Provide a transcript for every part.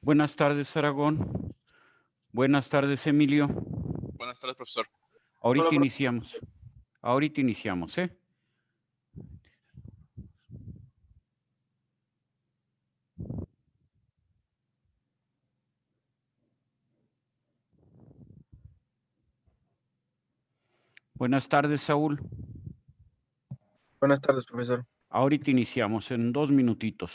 Buenas tardes, Aragón. Buenas tardes, Emilio. Buenas tardes, profesor. Ahorita iniciamos. Ahorita iniciamos, ¿eh? Buenas tardes, Saúl. Buenas tardes, profesor. Ahorita iniciamos en 2 minutitos.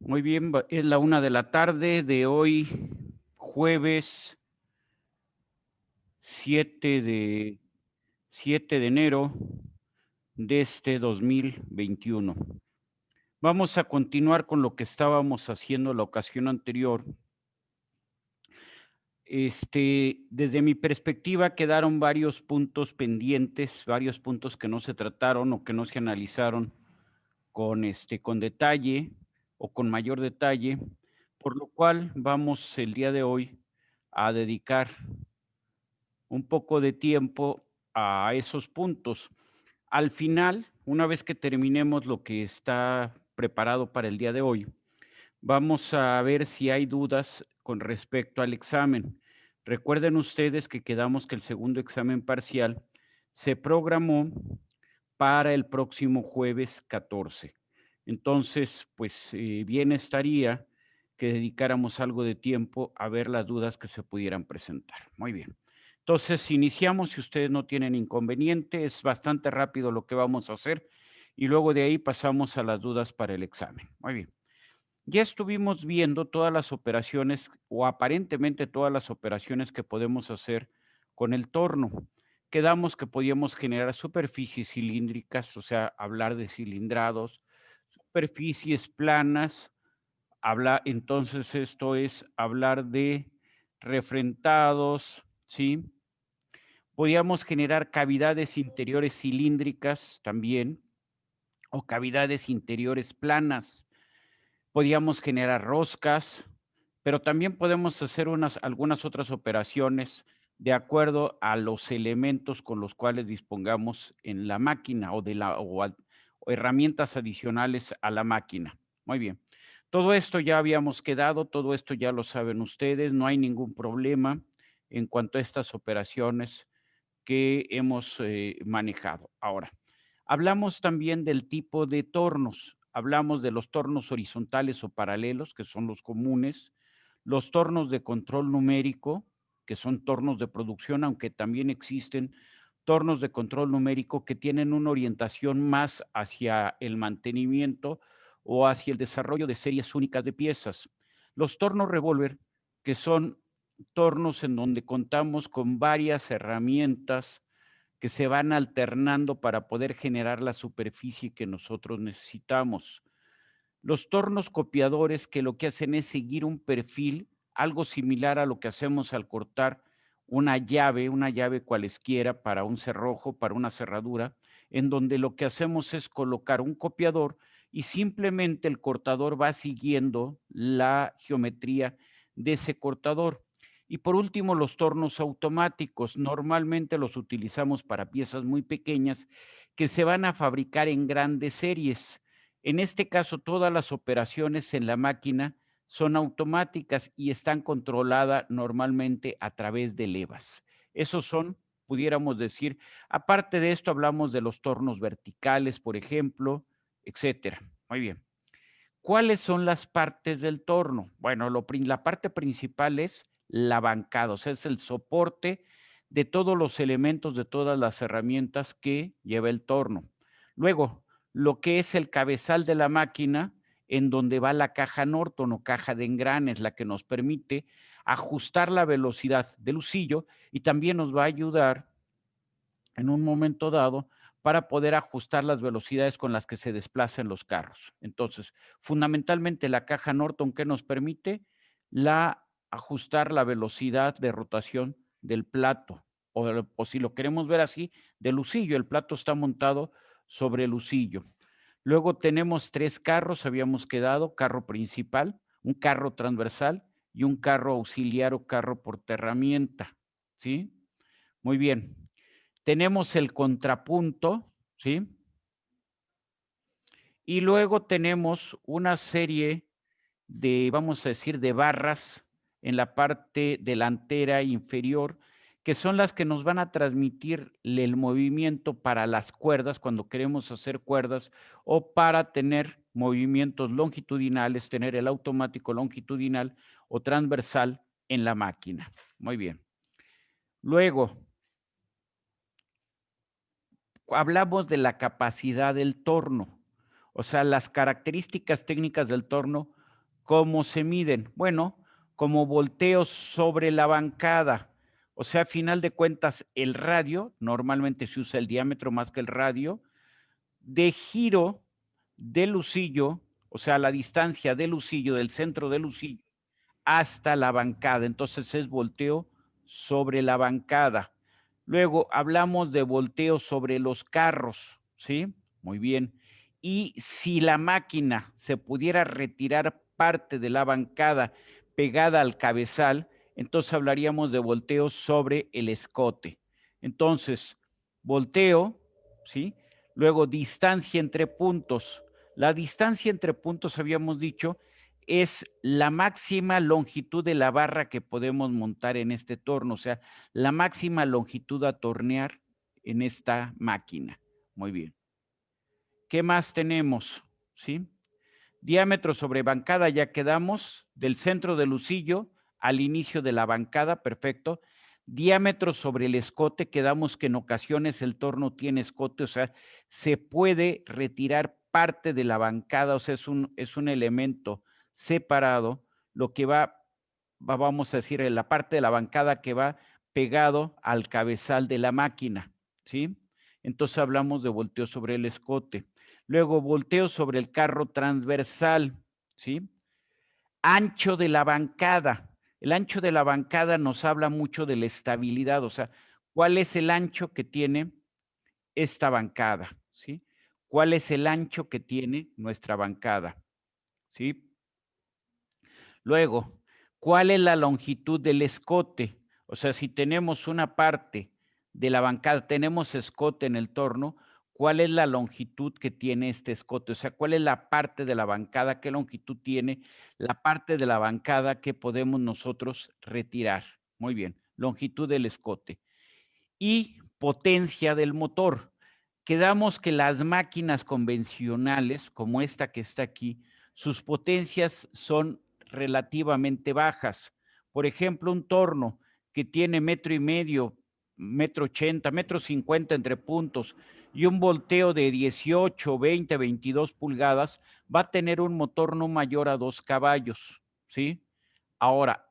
Muy bien, es la 1 de la tarde de hoy, jueves 7 de enero de este 2021. Vamos a continuar con lo que estábamos haciendo la ocasión anterior. Desde mi perspectiva quedaron varios puntos pendientes, varios puntos que no se trataron o que no se analizaron con detalle o con mayor detalle, por lo cual vamos el día de hoy a dedicar un poco de tiempo a esos puntos. Al final, una vez que terminemos lo que está preparado para el día de hoy, vamos a ver si hay dudas con respecto al examen. Recuerden ustedes que quedamos que el segundo examen parcial se programó para el próximo jueves 14. Entonces, pues bien estaría que dedicáramos algo de tiempo a ver las dudas que se pudieran presentar. Muy bien. Entonces, iniciamos, si ustedes no tienen inconveniente, es bastante rápido lo que vamos a hacer y luego de ahí pasamos a las dudas para el examen. Muy bien. Ya estuvimos viendo todas las operaciones o aparentemente todas las operaciones que podemos hacer con el torno. Quedamos que podíamos generar superficies cilíndricas, o sea, hablar de cilindrados, superficies planas, entonces esto es hablar de refrentados, ¿sí? Podíamos generar cavidades interiores cilíndricas también, o cavidades interiores planas. Podíamos generar roscas, pero también podemos hacer algunas otras operaciones de acuerdo a los elementos con los cuales dispongamos en la máquina o herramientas adicionales a la máquina. Muy bien. Todo esto ya habíamos quedado, todo esto ya lo saben ustedes, no hay ningún problema en cuanto a estas operaciones que hemos manejado. Ahora, hablamos también del tipo de tornos. Hablamos de los tornos horizontales o paralelos, que son los comunes, los tornos de control numérico, que son tornos de producción, aunque también existen tornos de control numérico que tienen una orientación más hacia el mantenimiento o hacia el desarrollo de series únicas de piezas. Los tornos revólver, que son tornos en donde contamos con varias herramientas que se van alternando para poder generar la superficie que nosotros necesitamos. Los tornos copiadores, que lo que hacen es seguir un perfil, algo similar a lo que hacemos al cortar una llave cualesquiera para un cerrojo, para una cerradura, en donde lo que hacemos es colocar un copiador y simplemente el cortador va siguiendo la geometría de ese cortador. Y por último, los tornos automáticos. Normalmente los utilizamos para piezas muy pequeñas que se van a fabricar en grandes series. En este caso, todas las operaciones en la máquina son automáticas y están controladas normalmente a través de levas. Esos son, pudiéramos decir, aparte de esto, hablamos de los tornos verticales, por ejemplo, etcétera. Muy bien. ¿Cuáles son las partes del torno? Bueno, la parte principal es la bancada, o sea, es el soporte de todos los elementos, de todas las herramientas que lleva el torno. Luego, lo que es el cabezal de la máquina, en donde va la caja Norton o caja de engranes, la que nos permite ajustar la velocidad del husillo y también nos va a ayudar en un momento dado para poder ajustar las velocidades con las que se desplazan los carros. Entonces, fundamentalmente la caja Norton, ¿qué nos permite? Ajustar la velocidad de rotación del plato, o si lo queremos ver así, del husillo. El plato está montado sobre el husillo. Luego tenemos 3 carros, habíamos quedado, carro principal, un carro transversal y un carro auxiliar o carro portaherramienta, ¿sí? Muy bien. Tenemos el contrapunto, ¿sí? Y luego tenemos una serie de, vamos a decir, de barras en la parte delantera inferior, que son las que nos van a transmitir el movimiento para las cuerdas, cuando queremos hacer cuerdas, o para tener movimientos longitudinales, tener el automático longitudinal o transversal en la máquina. Muy bien. Luego, hablamos de la capacidad del torno, o sea, las características técnicas del torno, ¿cómo se miden? Bueno, como volteos sobre la bancada, o sea, a final de cuentas, el radio, normalmente se usa el diámetro más que el radio, de giro del husillo, o sea, la distancia del husillo, del centro del husillo, hasta la bancada. Entonces es volteo sobre la bancada. Luego hablamos de volteo sobre los carros, ¿sí? Muy bien. Y si la máquina se pudiera retirar parte de la bancada pegada al cabezal, entonces hablaríamos de volteo sobre el escote. Entonces, volteo, ¿sí? Luego, distancia entre puntos. La distancia entre puntos, habíamos dicho, es la máxima longitud de la barra que podemos montar en este torno, o sea, la máxima longitud a tornear en esta máquina. Muy bien. ¿Qué más tenemos? ¿Sí? Diámetro sobre bancada, ya quedamos, del centro del husillo al inicio de la bancada, perfecto. Diámetro sobre el escote, quedamos que en ocasiones el torno tiene escote, o sea, se puede retirar parte de la bancada, o sea, es un elemento separado, lo que vamos a decir, en la parte de la bancada que va pegado al cabezal de la máquina, ¿sí? Entonces hablamos de volteo sobre el escote. Luego, volteo sobre el carro transversal, ¿sí? Ancho de la bancada. El ancho de la bancada nos habla mucho de la estabilidad, o sea, ¿cuál es el ancho que tiene esta bancada? ¿Sí? ¿Cuál es el ancho que tiene nuestra bancada? ¿Sí? Luego, ¿cuál es la longitud del escote? O sea, si tenemos una parte de la bancada, tenemos escote en el torno, ¿cuál es la longitud que tiene este escote? O sea, ¿cuál es la parte de la bancada? ¿Qué longitud tiene la parte de la bancada que podemos nosotros retirar? Muy bien, longitud del escote. Y potencia del motor. Quedamos que las máquinas convencionales, como esta que está aquí, sus potencias son relativamente bajas. Por ejemplo, un torno que tiene 1,5 m, 1,80 m, 1,50 m entre puntos y un volteo de 18, 20, 22 pulgadas, va a tener un motor no mayor a 2 caballos, ¿sí? Ahora,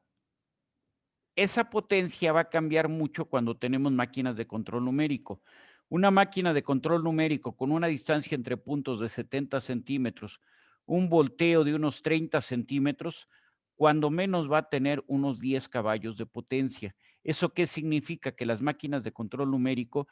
esa potencia va a cambiar mucho cuando tenemos máquinas de control numérico. Una máquina de control numérico con una distancia entre puntos de 70 centímetros, un volteo de unos 30 centímetros, cuando menos va a tener unos 10 caballos de potencia. ¿Eso qué significa? Que las máquinas de control numérico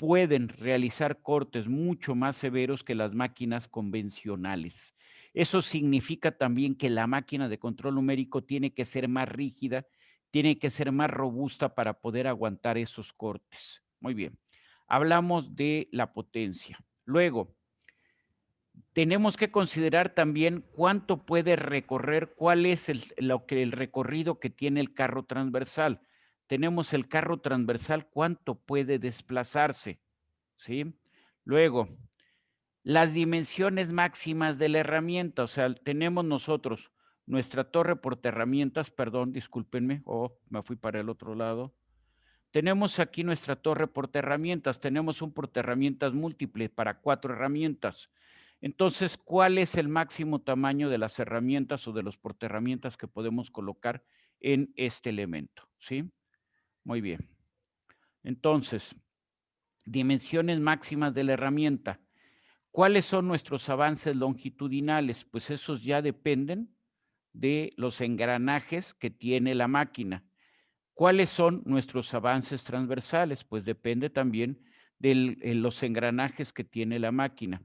pueden realizar cortes mucho más severos que las máquinas convencionales. Eso significa también que la máquina de control numérico tiene que ser más rígida, tiene que ser más robusta para poder aguantar esos cortes. Muy bien. Hablamos de la potencia. Luego, tenemos que considerar también cuánto puede recorrer, cuál es el recorrido que tiene el carro transversal. Tenemos el carro transversal, cuánto puede desplazarse, ¿sí? Luego, las dimensiones máximas de la herramienta, o sea, tenemos nosotros nuestra torre portaherramientas, perdón, discúlpenme, me fui para el otro lado. Tenemos aquí nuestra torre portaherramientas, tenemos un portaherramientas múltiple para 4 herramientas. Entonces, ¿cuál es el máximo tamaño de las herramientas o de los portaherramientas que podemos colocar en este elemento? ¿Sí? Muy bien. Entonces, dimensiones máximas de la herramienta. ¿Cuáles son nuestros avances longitudinales? Pues esos ya dependen de los engranajes que tiene la máquina. ¿Cuáles son nuestros avances transversales? Pues depende también de los engranajes que tiene la máquina.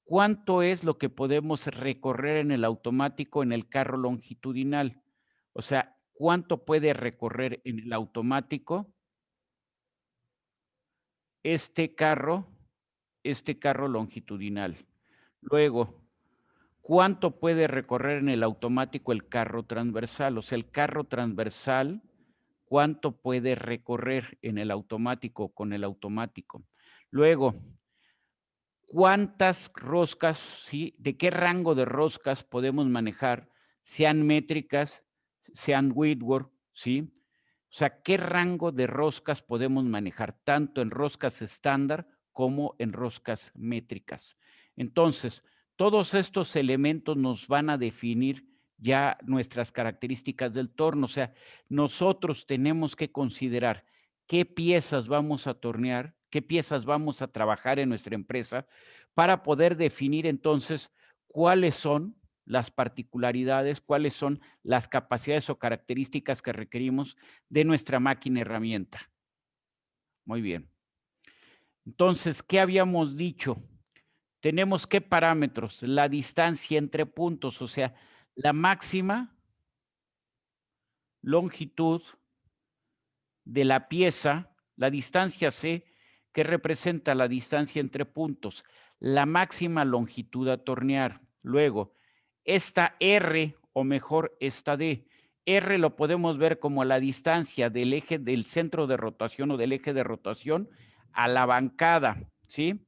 ¿Cuánto es lo que podemos recorrer en el automático en el carro longitudinal? O sea, ¿cuánto puede recorrer en el automático este carro longitudinal? Luego, ¿cuánto puede recorrer en el automático el carro transversal? O sea, el carro transversal, ¿cuánto puede recorrer en el automático con el automático? Luego, ¿cuántas roscas, sí? ¿De qué rango de roscas podemos manejar? Sean métricas, sean Whitworth, ¿sí? O sea, ¿qué rango de roscas podemos manejar? Tanto en roscas estándar como en roscas métricas. Entonces, todos estos elementos nos van a definir ya nuestras características del torno. O sea, nosotros tenemos que considerar qué piezas vamos a tornear, qué piezas vamos a trabajar en nuestra empresa para poder definir entonces cuáles son las particularidades, cuáles son las capacidades o características que requerimos de nuestra máquina herramienta. Muy bien. Entonces, ¿qué habíamos dicho? Tenemos qué parámetros, la distancia entre puntos, o sea, la máxima longitud de la pieza, la distancia C, que representa la distancia entre puntos, la máxima longitud a tornear. Luego, esta R, o mejor, esta D. R lo podemos ver como la distancia del eje del centro de rotación o del eje de rotación a la bancada, ¿sí?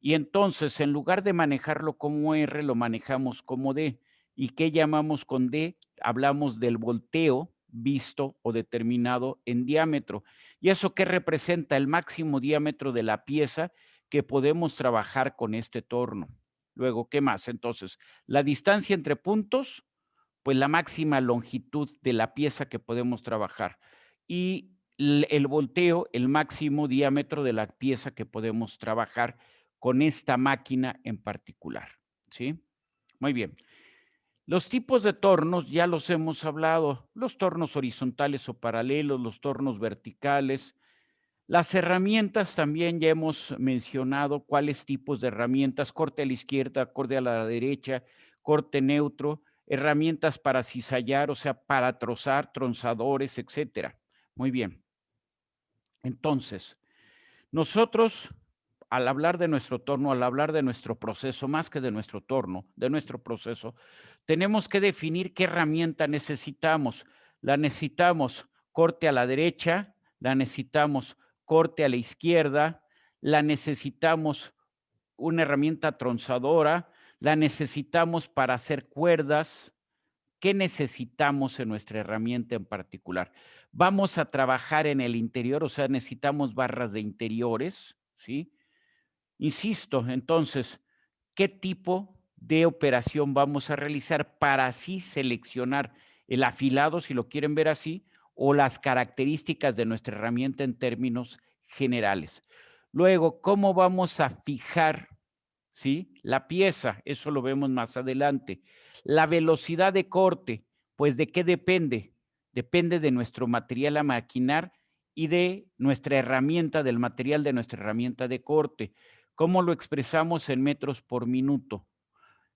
Y entonces, en lugar de manejarlo como R, lo manejamos como D. ¿Y qué llamamos con D? Hablamos del volteo visto o determinado en diámetro. ¿Y eso qué representa? El máximo diámetro de la pieza que podemos trabajar con este torno. Luego, ¿qué más? Entonces, la distancia entre puntos, pues la máxima longitud de la pieza que podemos trabajar. Y el volteo, el máximo diámetro de la pieza que podemos trabajar con esta máquina en particular. ¿Sí? Muy bien. Los tipos de tornos ya los hemos hablado, los tornos horizontales o paralelos, los tornos verticales. Las herramientas también ya hemos mencionado cuáles tipos de herramientas, corte a la izquierda, corte a la derecha, corte neutro, herramientas para cizallar, o sea, para trozar, tronzadores, etcétera. Muy bien. Entonces, nosotros, al hablar de nuestro torno, al hablar de nuestro proceso, más que de nuestro torno, de nuestro proceso, tenemos que definir qué herramienta necesitamos. La necesitamos corte a la derecha, la necesitamos corte a la izquierda, la necesitamos una herramienta tronzadora, la necesitamos para hacer cuerdas. ¿Qué necesitamos en nuestra herramienta en particular? Vamos a trabajar en el interior, o sea, necesitamos barras de interiores, ¿sí? Insisto, entonces, ¿qué tipo de operación vamos a realizar para así seleccionar el afilado, si lo quieren ver así, o las características de nuestra herramienta en términos generales? Luego, ¿cómo vamos a fijar, sí, la pieza? Eso lo vemos más adelante. La velocidad de corte, pues ¿de qué depende? Depende de nuestro material a maquinar y de nuestra herramienta, del material de nuestra herramienta de corte. ¿Cómo lo expresamos en metros por minuto?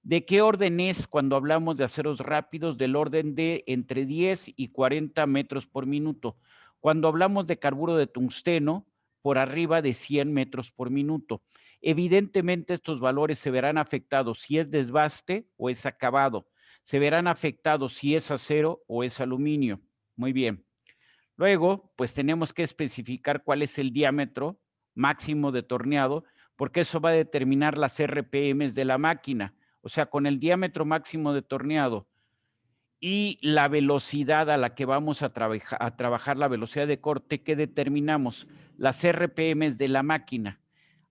¿De qué orden es cuando hablamos de aceros rápidos? Del orden de entre 10 y 40 metros por minuto. Cuando hablamos de carburo de tungsteno, por arriba de 100 metros por minuto. Evidentemente, estos valores se verán afectados si es desbaste o es acabado. Se verán afectados si es acero o es aluminio. Muy bien. Luego, pues tenemos que especificar cuál es el diámetro máximo de torneado, porque eso va a determinar las RPMs de la máquina. O sea, con el diámetro máximo de torneado y la velocidad a la que vamos a trabajar la velocidad de corte, ¿qué determinamos? Las RPMs de la máquina.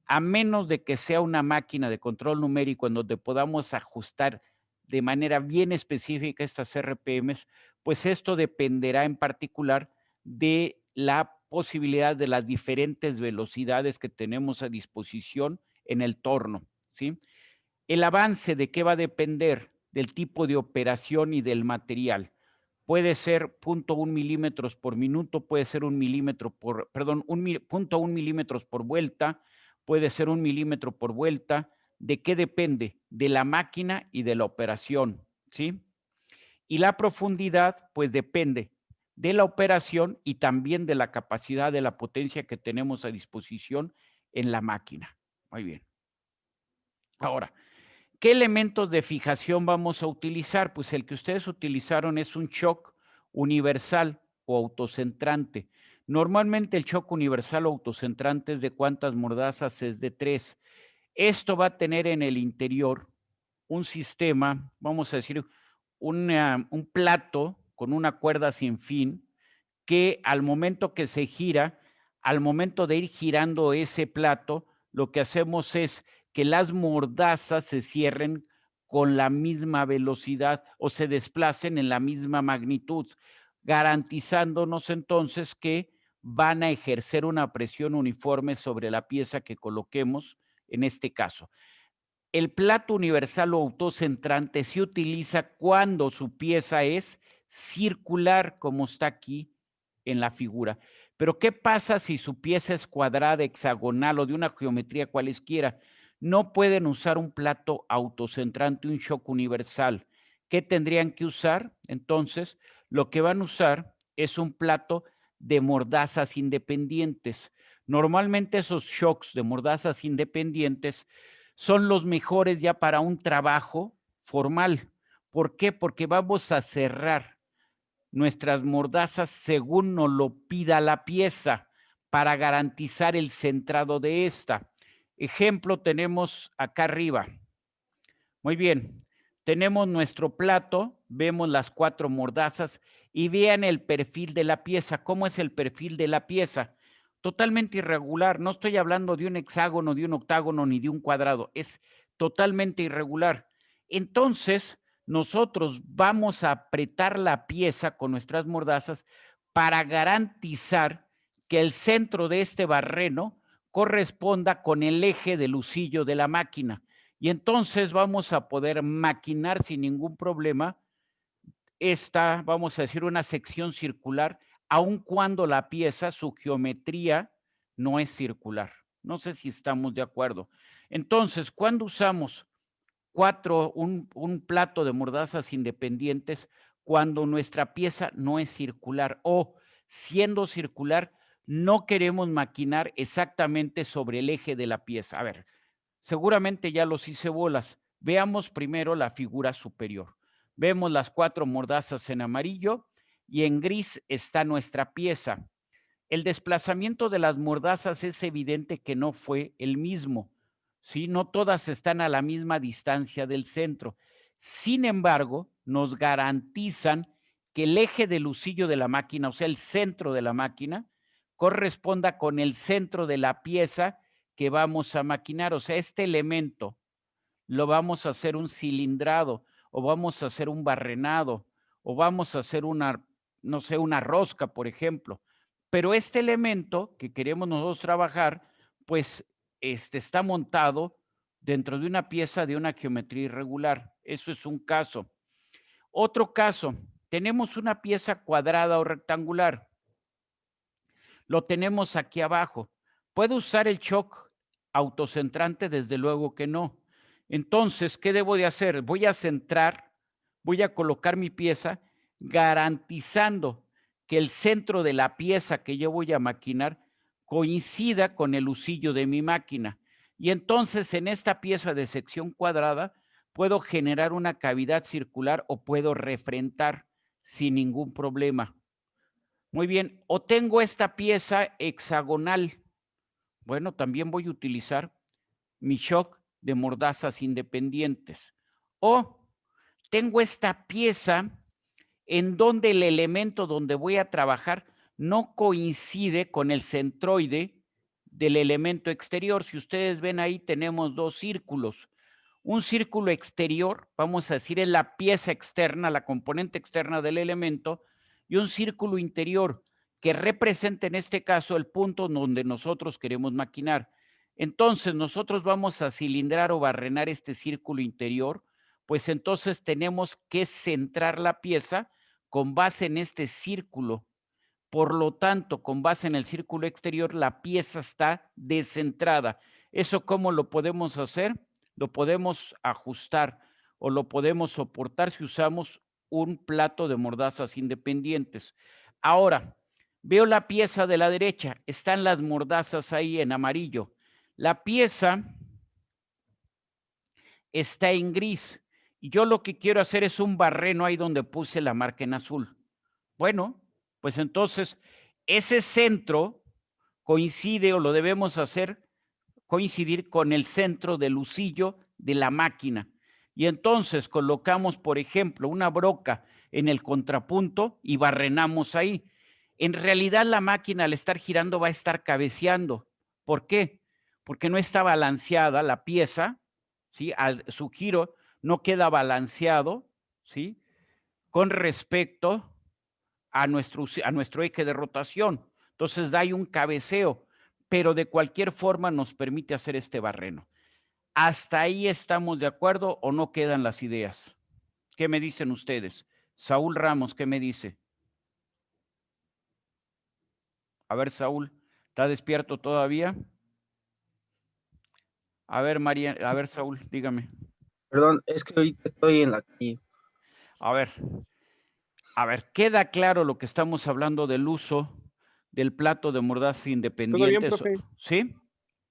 A menos de que sea una máquina de control numérico en donde podamos ajustar de manera bien específica estas RPMs, pues esto dependerá en particular de la posibilidad de las diferentes velocidades que tenemos a disposición en el torno, ¿sí? El avance, ¿de qué va a depender? Del tipo de operación y del material. Puede ser 0.1 milímetros por minuto, puede ser 1 milímetro por, perdón, 0.1 milímetros por vuelta, puede ser 1 milímetro por vuelta. ¿De qué depende? De la máquina y de la operación, ¿sí? Y la profundidad, pues depende de la operación y también de la capacidad de la potencia que tenemos a disposición en la máquina. Muy bien. Ahora, ¿qué elementos de fijación vamos a utilizar? Pues el que ustedes utilizaron es un shock universal o autocentrante. Normalmente el shock universal o autocentrante es de cuántas mordazas, es de 3. Esto va a tener en el interior un sistema, vamos a decir, un plato con una cuerda sin fin, que al momento que se gira, al momento de ir girando ese plato, lo que hacemos es que las mordazas se cierren con la misma velocidad o se desplacen en la misma magnitud, garantizándonos entonces que van a ejercer una presión uniforme sobre la pieza que coloquemos en este caso. El plato universal o autocentrante se utiliza cuando su pieza es circular, como está aquí en la figura. Pero, ¿qué pasa si su pieza es cuadrada, hexagonal o de una geometría cualesquiera? No pueden usar un plato autocentrante, un shock universal. ¿Qué tendrían que usar? Entonces, lo que van a usar es un plato de mordazas independientes. Normalmente esos shocks de mordazas independientes son los mejores ya para un trabajo formal. ¿Por qué? Porque vamos a cerrar nuestras mordazas según nos lo pida la pieza para garantizar el centrado de esta. Ejemplo tenemos acá arriba. Muy bien, tenemos nuestro plato, vemos las 4 mordazas y vean el perfil de la pieza. ¿Cómo es el perfil de la pieza? Totalmente irregular. No estoy hablando de un hexágono, de un octágono ni de un cuadrado. Es totalmente irregular. Entonces, nosotros vamos a apretar la pieza con nuestras mordazas para garantizar que el centro de este barreno corresponda con el eje del husillo de la máquina. Y entonces vamos a poder maquinar sin ningún problema esta, vamos a decir, una sección circular, aun cuando la pieza, su geometría no es circular. No sé si estamos de acuerdo. Entonces, cuando usamos un plato de mordazas independientes, cuando nuestra pieza no es circular o siendo circular, no queremos maquinar exactamente sobre el eje de la pieza. A ver, seguramente ya los hice bolas. Veamos primero la figura superior. Vemos las 4 mordazas en amarillo y en gris está nuestra pieza. El desplazamiento de las mordazas es evidente que no fue el mismo, ¿sí? No todas están a la misma distancia del centro. Sin embargo, nos garantizan que el eje del husillo de la máquina, o sea, el centro de la máquina, corresponda con el centro de la pieza que vamos a maquinar. O sea, este elemento lo vamos a hacer un cilindrado, o vamos a hacer un barrenado, o vamos a hacer una, no sé, una rosca, por ejemplo. Pero este elemento que queremos nosotros trabajar, pues está montado dentro de una pieza de una geometría irregular. Eso es un caso. Otro caso, tenemos una pieza cuadrada o rectangular. Lo tenemos aquí abajo. ¿Puedo usar el shock autocentrante? Desde luego que no. Entonces, ¿qué debo de hacer? Voy a centrar, voy a colocar mi pieza garantizando que el centro de la pieza que yo voy a maquinar coincida con el husillo de mi máquina. Y entonces en esta pieza de sección cuadrada puedo generar una cavidad circular o puedo refrentar sin ningún problema. Muy bien, o tengo esta pieza hexagonal. Bueno, también voy a utilizar mi shock de mordazas independientes. O tengo esta pieza en donde el elemento donde voy a trabajar no coincide con el centroide del elemento exterior. Si ustedes ven ahí, tenemos dos círculos. Un círculo exterior, vamos a decir, es la pieza externa, la componente externa del elemento, y un círculo interior que representa en este caso el punto donde nosotros queremos maquinar. Entonces, nosotros vamos a cilindrar o barrenar este círculo interior, pues entonces tenemos que centrar la pieza con base en este círculo. Por lo tanto, con base en el círculo exterior, la pieza está descentrada. ¿Eso cómo lo podemos hacer? Lo podemos ajustar o lo podemos soportar si usamos un plato de mordazas independientes. Ahora, veo la pieza de la derecha, están las mordazas ahí en amarillo. La pieza está en gris y yo lo que quiero hacer es un barreno ahí donde puse la marca en azul. Bueno, pues entonces ese centro coincide o lo debemos hacer coincidir con el centro del husillo de la máquina. Y entonces colocamos, por ejemplo, una broca en el contrapunto y barrenamos ahí. En realidad la máquina al estar girando va a estar cabeceando. ¿Por qué? Porque no está balanceada la pieza, ¿sí? Su giro no queda balanceado, ¿sí? Con respecto a nuestro eje de rotación. Entonces da ahí un cabeceo, pero de cualquier forma nos permite hacer este barreno. ¿Hasta ahí estamos de acuerdo o no quedan las ideas? ¿Qué me dicen ustedes? Saúl Ramos, ¿qué me dice? A ver, Saúl, ¿está despierto todavía? A ver, María, a ver, Saúl, dígame. Perdón, es que ahorita estoy en la calle. A ver, ¿queda claro lo que estamos hablando del uso del plato de mordazas Todo bien, independientes? profe. ¿Sí?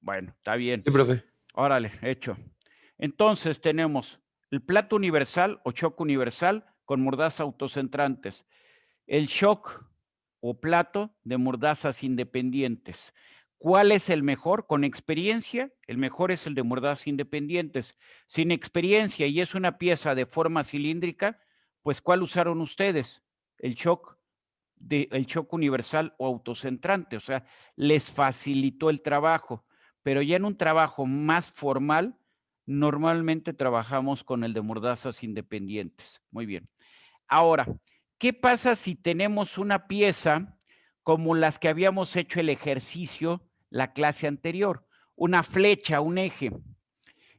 Bueno, está bien. Sí, profe. Órale, hecho. Entonces tenemos el plato universal o shock universal con mordazas autocentrantes. El shock o plato de mordazas independientes. ¿Cuál es el mejor? Con experiencia, el mejor es el de mordazas independientes. Sin experiencia y es una pieza de forma cilíndrica, pues ¿cuál usaron ustedes? El shock universal o autocentrante, o sea, les facilitó el trabajo, pero ya en un trabajo más formal, normalmente trabajamos con el de mordazas independientes. Muy bien. Ahora, ¿qué pasa si tenemos una pieza como las que habíamos hecho el ejercicio la clase anterior? Una flecha, un eje.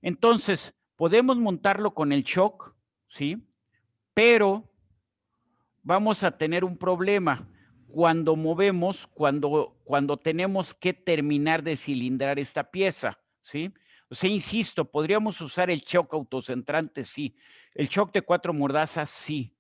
Entonces, podemos montarlo con el shock, ¿sí? Pero vamos a tener un problema cuando movemos, cuando tenemos que terminar de cilindrar esta pieza, ¿sí? O sea, insisto, podríamos usar el shock autocentrante, sí. El shock de 4 mordazas, sí.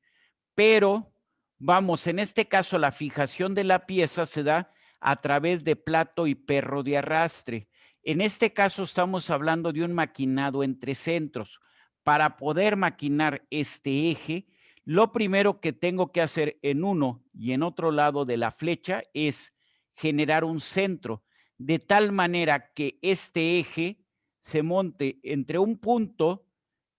Pero, vamos, en este caso la fijación de la pieza se da a través de plato y perro de arrastre. En este caso estamos hablando de un maquinado entre centros. Para poder maquinar este eje, lo primero que tengo que hacer en uno y en otro lado de la flecha es generar un centro, de tal manera que este eje se monte entre un punto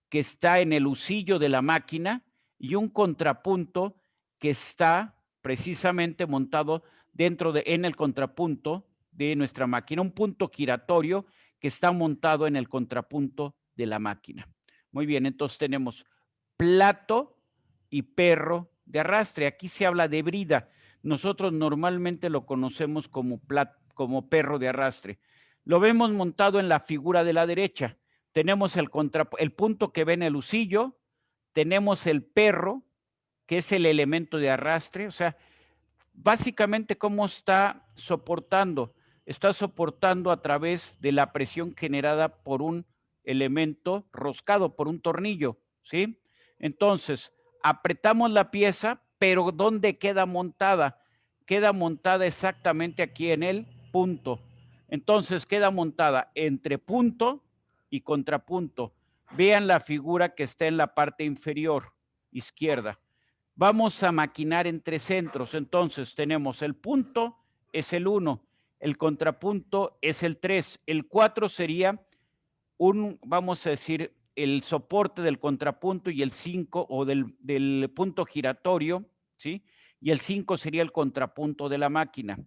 que está en el husillo de la máquina y un contrapunto que está precisamente montado en el contrapunto de nuestra máquina, un punto giratorio que está montado en el contrapunto de la máquina. Muy bien, entonces tenemos plato y perro de arrastre. Aquí se habla de brida. Nosotros normalmente lo conocemos como perro de arrastre. Lo vemos montado en la figura de la derecha. Tenemos el punto que ve en el husillo, tenemos el perro, que es el elemento de arrastre, o sea, Básicamente, ¿cómo está soportando? Está soportando a través de la presión generada por un elemento roscado, por un tornillo, ¿sí? Entonces, apretamos la pieza, pero ¿dónde queda montada? Queda montada exactamente aquí en el punto. Entonces, queda montada entre punto y contrapunto. Vean la figura que está en la parte inferior izquierda. Vamos a maquinar entre centros. Entonces tenemos el punto es el 1, el contrapunto es el 3, el 4 sería vamos a decir, el soporte del contrapunto y el 5 o del punto giratorio, ¿sí? Y el 5 sería el contrapunto de la máquina.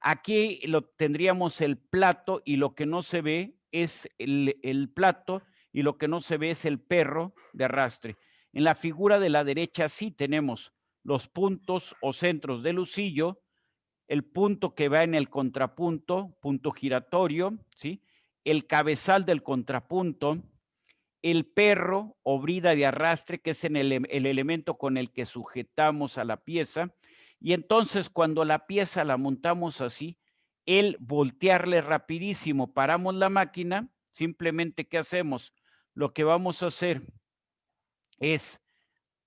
Aquí tendríamos el plato y lo que no se ve es el plato y lo que no se ve es el perro de arrastre. En la figura de la derecha sí tenemos los puntos o centros del husillo, el punto que va en el contrapunto, punto giratorio, ¿sí? El cabezal del contrapunto, el perro o brida de arrastre, que es el elemento con el que sujetamos a la pieza, y entonces cuando la pieza la montamos así, el voltearle rapidísimo, paramos la máquina, simplemente ¿qué hacemos? Lo que vamos a hacer es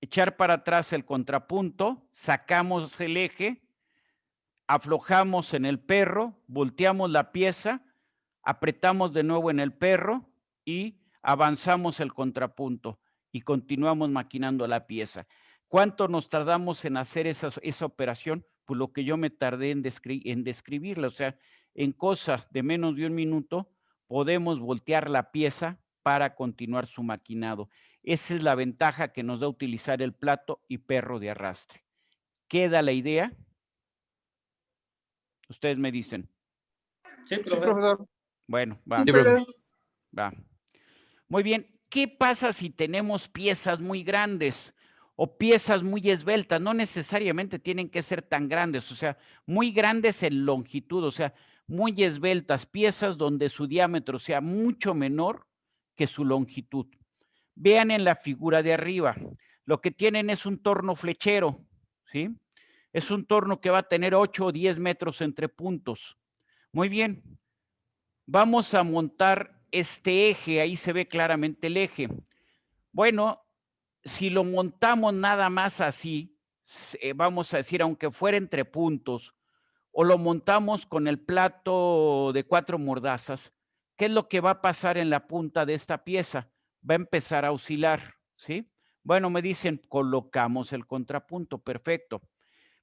echar para atrás el contrapunto, sacamos el eje, aflojamos en el perro, volteamos la pieza, apretamos de nuevo en el perro y avanzamos el contrapunto y continuamos maquinando la pieza. ¿Cuánto nos tardamos en hacer esa operación? Pues lo que yo me tardé en describirla, o sea, en cosas de menos de un minuto podemos voltear la pieza para continuar su maquinado. Esa es la ventaja que nos da utilizar el plato y perro de arrastre. ¿Queda la idea? Ustedes me dicen. Sí, Sí, profe. profesor. Bueno, va. Sí, Sí, profe. profe. Va. Muy bien. ¿Qué pasa si tenemos piezas muy grandes o piezas muy esbeltas? No necesariamente tienen que ser tan grandes, o sea, muy grandes en longitud, o sea, muy esbeltas, piezas donde su diámetro sea mucho menor que su longitud. Vean en la figura de arriba, lo que tienen es un torno flechero, ¿sí? Es un torno que va a tener 8 o 10 metros entre puntos. Muy bien. Vamos a montar este eje, ahí se ve claramente el eje. Bueno, si lo montamos nada más así, vamos a decir, aunque fuera entre puntos, o lo montamos con el plato de 4 mordazas, ¿qué es lo que va a pasar en la punta de esta pieza? Va a empezar a oscilar, ¿sí? Bueno, me dicen, colocamos el contrapunto, perfecto.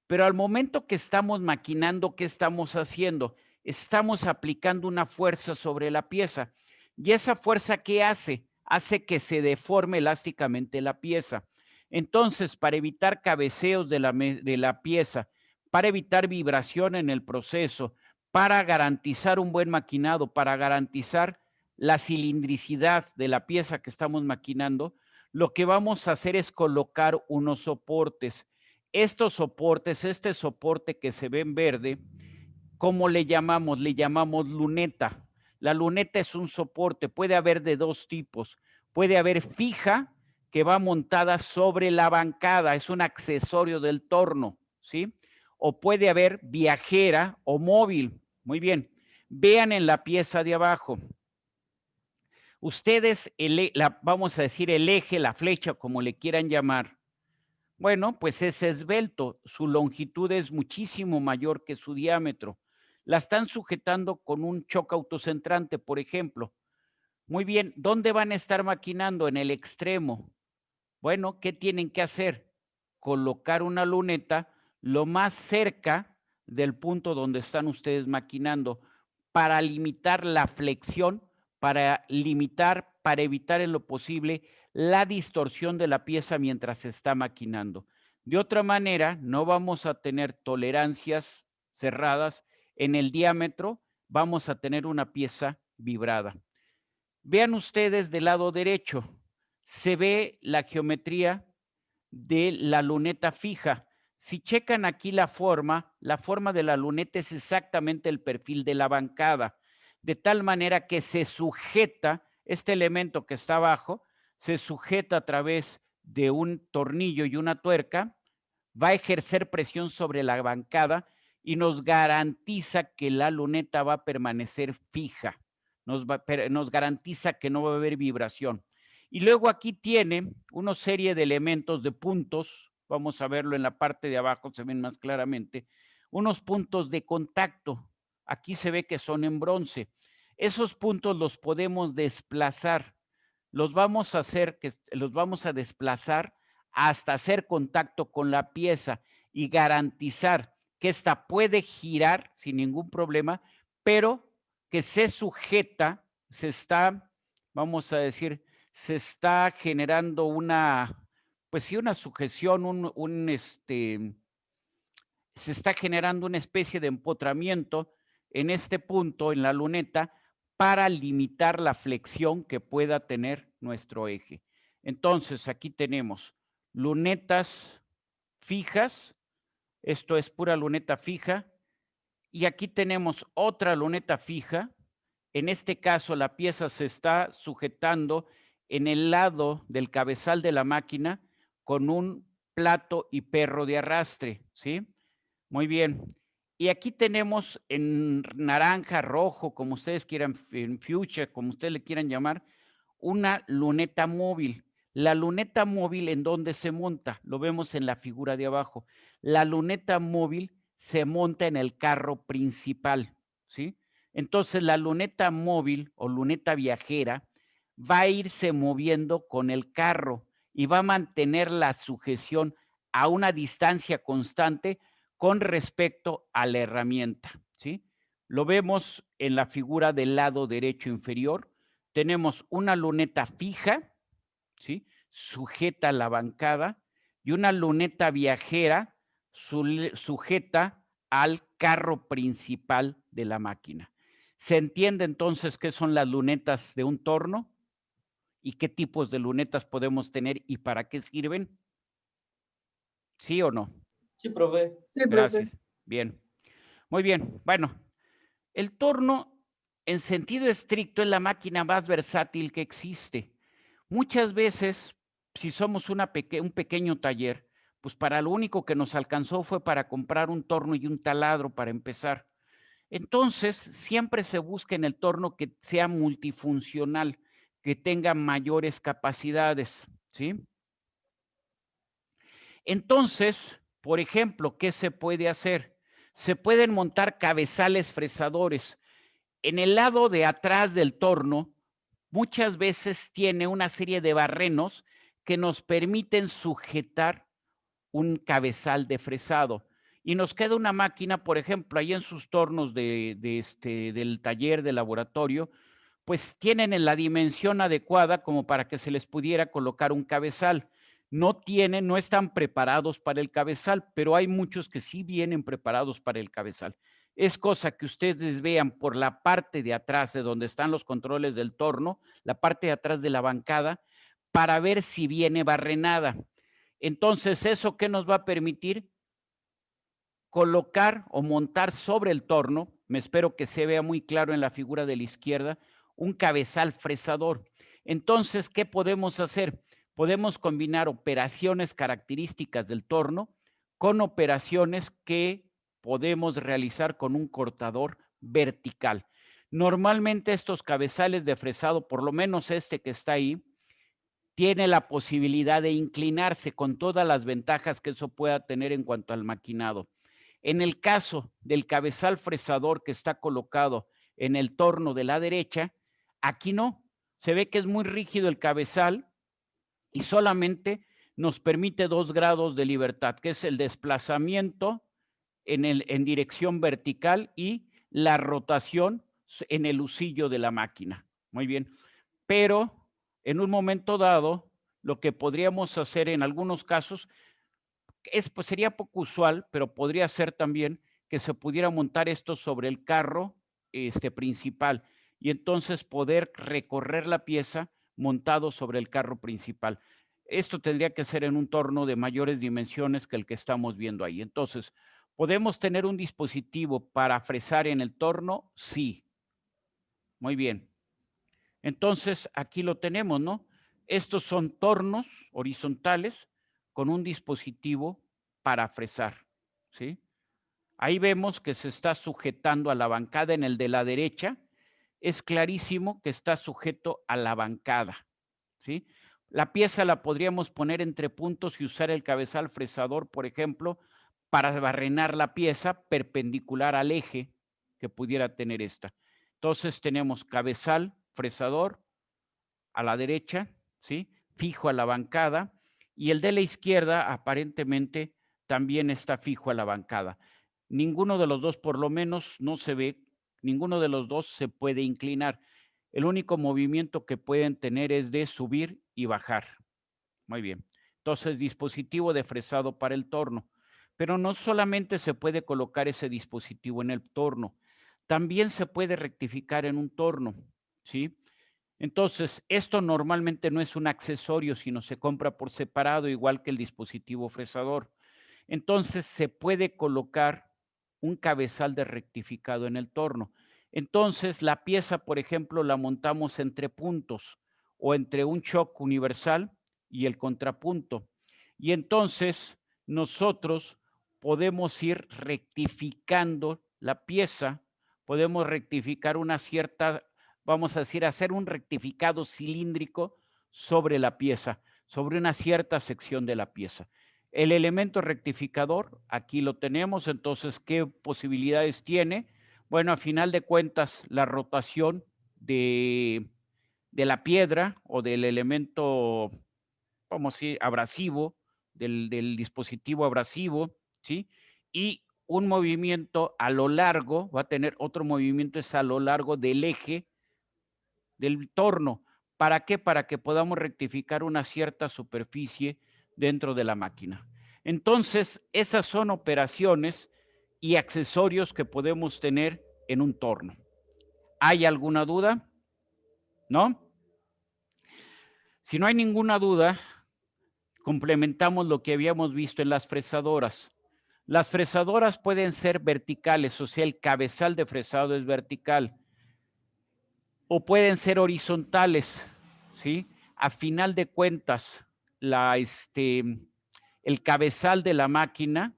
Pero al momento que estamos maquinando, ¿qué estamos haciendo? Estamos aplicando una fuerza sobre la pieza. ¿Y esa fuerza qué hace? Hace que se deforme elásticamente la pieza. Entonces, para evitar cabeceos de la pieza, para evitar vibración en el proceso, para garantizar un buen maquinado, para garantizar la cilindricidad de la pieza que estamos maquinando, lo que vamos a hacer es colocar unos soportes. Estos soportes, este soporte que se ve en verde, ¿cómo le llamamos? Le llamamos luneta. La luneta es un soporte, puede haber de dos tipos. Puede haber fija, que va montada sobre la bancada, es un accesorio del torno, ¿sí? O puede haber viajera o móvil. Muy bien. Vean en la pieza de abajo. Ustedes, vamos a decir el eje, la flecha, como le quieran llamar. Bueno, pues es esbelto, su longitud es muchísimo mayor que su diámetro. La están sujetando con un choque autocentrante, por ejemplo. Muy bien, ¿dónde van a estar maquinando? En el extremo. Bueno, ¿qué tienen que hacer? Colocar una luneta lo más cerca del punto donde están ustedes maquinando para limitar la flexión, para limitar, para evitar en lo posible la distorsión de la pieza mientras se está maquinando. De otra manera, no vamos a tener tolerancias cerradas en el diámetro, vamos a tener una pieza vibrada. Vean ustedes del lado derecho, se ve la geometría de la luneta fija. Si checan aquí la forma de la luneta es exactamente el perfil de la bancada, de tal manera que se sujeta, este elemento que está abajo, se sujeta a través de un tornillo y una tuerca, va a ejercer presión sobre la bancada y nos garantiza que la luneta va a permanecer fija, nos garantiza que no va a haber vibración. Y luego aquí tiene una serie de elementos de puntos, vamos a verlo en la parte de abajo, se ven más claramente, unos puntos de contacto. Aquí se ve que son en bronce. Esos puntos los podemos desplazar, los vamos a desplazar hasta hacer contacto con la pieza y garantizar que ésta puede girar sin ningún problema, pero que se sujeta, vamos a decir, se está generando pues sí, una sujeción, se está generando una especie de empotramiento en este punto, en la luneta, para limitar la flexión que pueda tener nuestro eje. Entonces, aquí tenemos lunetas fijas, esto es pura luneta fija, y aquí tenemos otra luneta fija. En este caso, la pieza se está sujetando en el lado del cabezal de la máquina con un plato y perro de arrastre, ¿sí? Muy bien. Y aquí tenemos en naranja, rojo, como ustedes quieran, en fuchsia, como ustedes le quieran llamar, una luneta móvil. La luneta móvil, ¿en dónde se monta? Lo vemos en la figura de abajo. La luneta móvil se monta en el carro principal, ¿sí? Entonces, la luneta móvil o luneta viajera va a irse moviendo con el carro y va a mantener la sujeción a una distancia constante con respecto a la herramienta, ¿sí? Lo vemos en la figura del lado derecho inferior. Tenemos una luneta fija, ¿sí? Sujeta a la bancada y una luneta viajera sujeta al carro principal de la máquina. ¿Se entiende entonces qué son las lunetas de un torno y qué tipos de lunetas podemos tener y para qué sirven? ¿Sí o no? Sí, profe. Sí, profe. Gracias. Bien. Muy bien. Bueno, el torno en sentido estricto es la máquina más versátil que existe. Muchas veces, si somos un pequeño taller, pues para lo único que nos alcanzó fue para comprar un torno y un taladro para empezar. Entonces, siempre se busca en el torno que sea multifuncional, que tenga mayores capacidades, ¿sí? Entonces, por ejemplo, ¿qué se puede hacer? Se pueden montar cabezales fresadores. En el lado de atrás del torno, muchas veces tiene una serie de barrenos que nos permiten sujetar un cabezal de fresado. Y nos queda una máquina, por ejemplo, ahí en sus tornos del taller de laboratorio, pues tienen en la dimensión adecuada como para que se les pudiera colocar un cabezal. No están preparados para el cabezal, pero hay muchos que sí vienen preparados para el cabezal. Es cosa que ustedes vean por la parte de atrás de donde están los controles del torno, la parte de atrás de la bancada, para ver si viene barrenada. Entonces, ¿eso qué nos va a permitir? Colocar o montar sobre el torno, me espero que se vea muy claro en la figura de la izquierda, un cabezal fresador. Entonces, ¿qué podemos hacer? Podemos combinar operaciones características del torno con operaciones que podemos realizar con un cortador vertical. Normalmente estos cabezales de fresado, por lo menos este que está ahí, tiene la posibilidad de inclinarse con todas las ventajas que eso pueda tener en cuanto al maquinado. En el caso del cabezal fresador que está colocado en el torno de la derecha, aquí no. Se ve que es muy rígido el cabezal y solamente nos permite 2 grados de libertad, que es el desplazamiento en dirección vertical y la rotación en el husillo de la máquina. Muy bien. Pero en un momento dado, lo que podríamos hacer en algunos casos pues sería poco usual, pero podría ser también que se pudiera montar esto sobre el carro principal y entonces poder recorrer la pieza montado sobre el carro principal. Esto tendría que ser en un torno de mayores dimensiones que el que estamos viendo ahí. Entonces, ¿podemos tener un dispositivo para fresar en el torno? Sí. Muy bien. Entonces, aquí lo tenemos, ¿no? Estos son tornos horizontales con un dispositivo para fresar, ¿sí? Ahí vemos que se está sujetando a la bancada. En el de la derecha es clarísimo que está sujeto a la bancada, ¿sí? La pieza la podríamos poner entre puntos y usar el cabezal fresador, por ejemplo, para barrenar la pieza perpendicular al eje que pudiera tener esta. Entonces tenemos cabezal fresador a la derecha, ¿sí? Fijo a la bancada, y el de la izquierda aparentemente también está fijo a la bancada. Ninguno de los dos, por lo menos, no se ve, ninguno de los dos se puede inclinar. El único movimiento que pueden tener es de subir y bajar. Muy bien. Entonces, dispositivo de fresado para el torno. Pero no solamente se puede colocar ese dispositivo en el torno, también se puede rectificar en un torno, ¿sí? Entonces, esto normalmente no es un accesorio, sino se compra por separado, igual que el dispositivo fresador. Entonces, se puede colocar un cabezal de rectificado en el torno. Entonces, la pieza, por ejemplo, la montamos entre puntos o entre un shock universal y el contrapunto. Y entonces, nosotros podemos ir rectificando la pieza, podemos rectificar una cierta, vamos a decir, hacer un rectificado cilíndrico sobre la pieza, sobre una cierta sección de la pieza. El elemento rectificador, aquí lo tenemos, entonces, ¿qué posibilidades tiene? Bueno, a final de cuentas, la rotación de la piedra o del elemento, vamos a decir, abrasivo, del dispositivo abrasivo, ¿sí? Y un movimiento a lo largo, va a tener otro movimiento, es a lo largo del eje del torno. ¿Para qué? Para que podamos rectificar una cierta superficie dentro de la máquina. Entonces, esas son operaciones y accesorios que podemos tener en un torno. ¿Hay alguna duda? ¿No? Si no hay ninguna duda, complementamos lo que habíamos visto en las fresadoras. Las fresadoras pueden ser verticales, o sea, el cabezal de fresado es vertical, o pueden ser horizontales, ¿sí? A final de cuentas, el cabezal de la máquina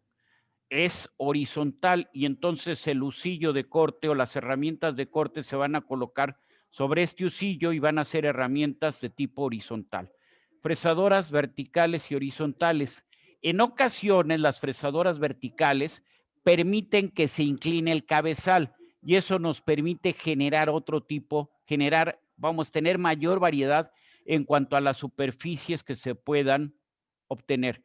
es horizontal y entonces el husillo de corte o las herramientas de corte se van a colocar sobre este husillo y van a ser herramientas de tipo horizontal. Fresadoras verticales y horizontales. En ocasiones las fresadoras verticales permiten que se incline el cabezal y eso nos permite generar otro tipo, vamos a tener mayor variedad en cuanto a las superficies que se puedan obtener.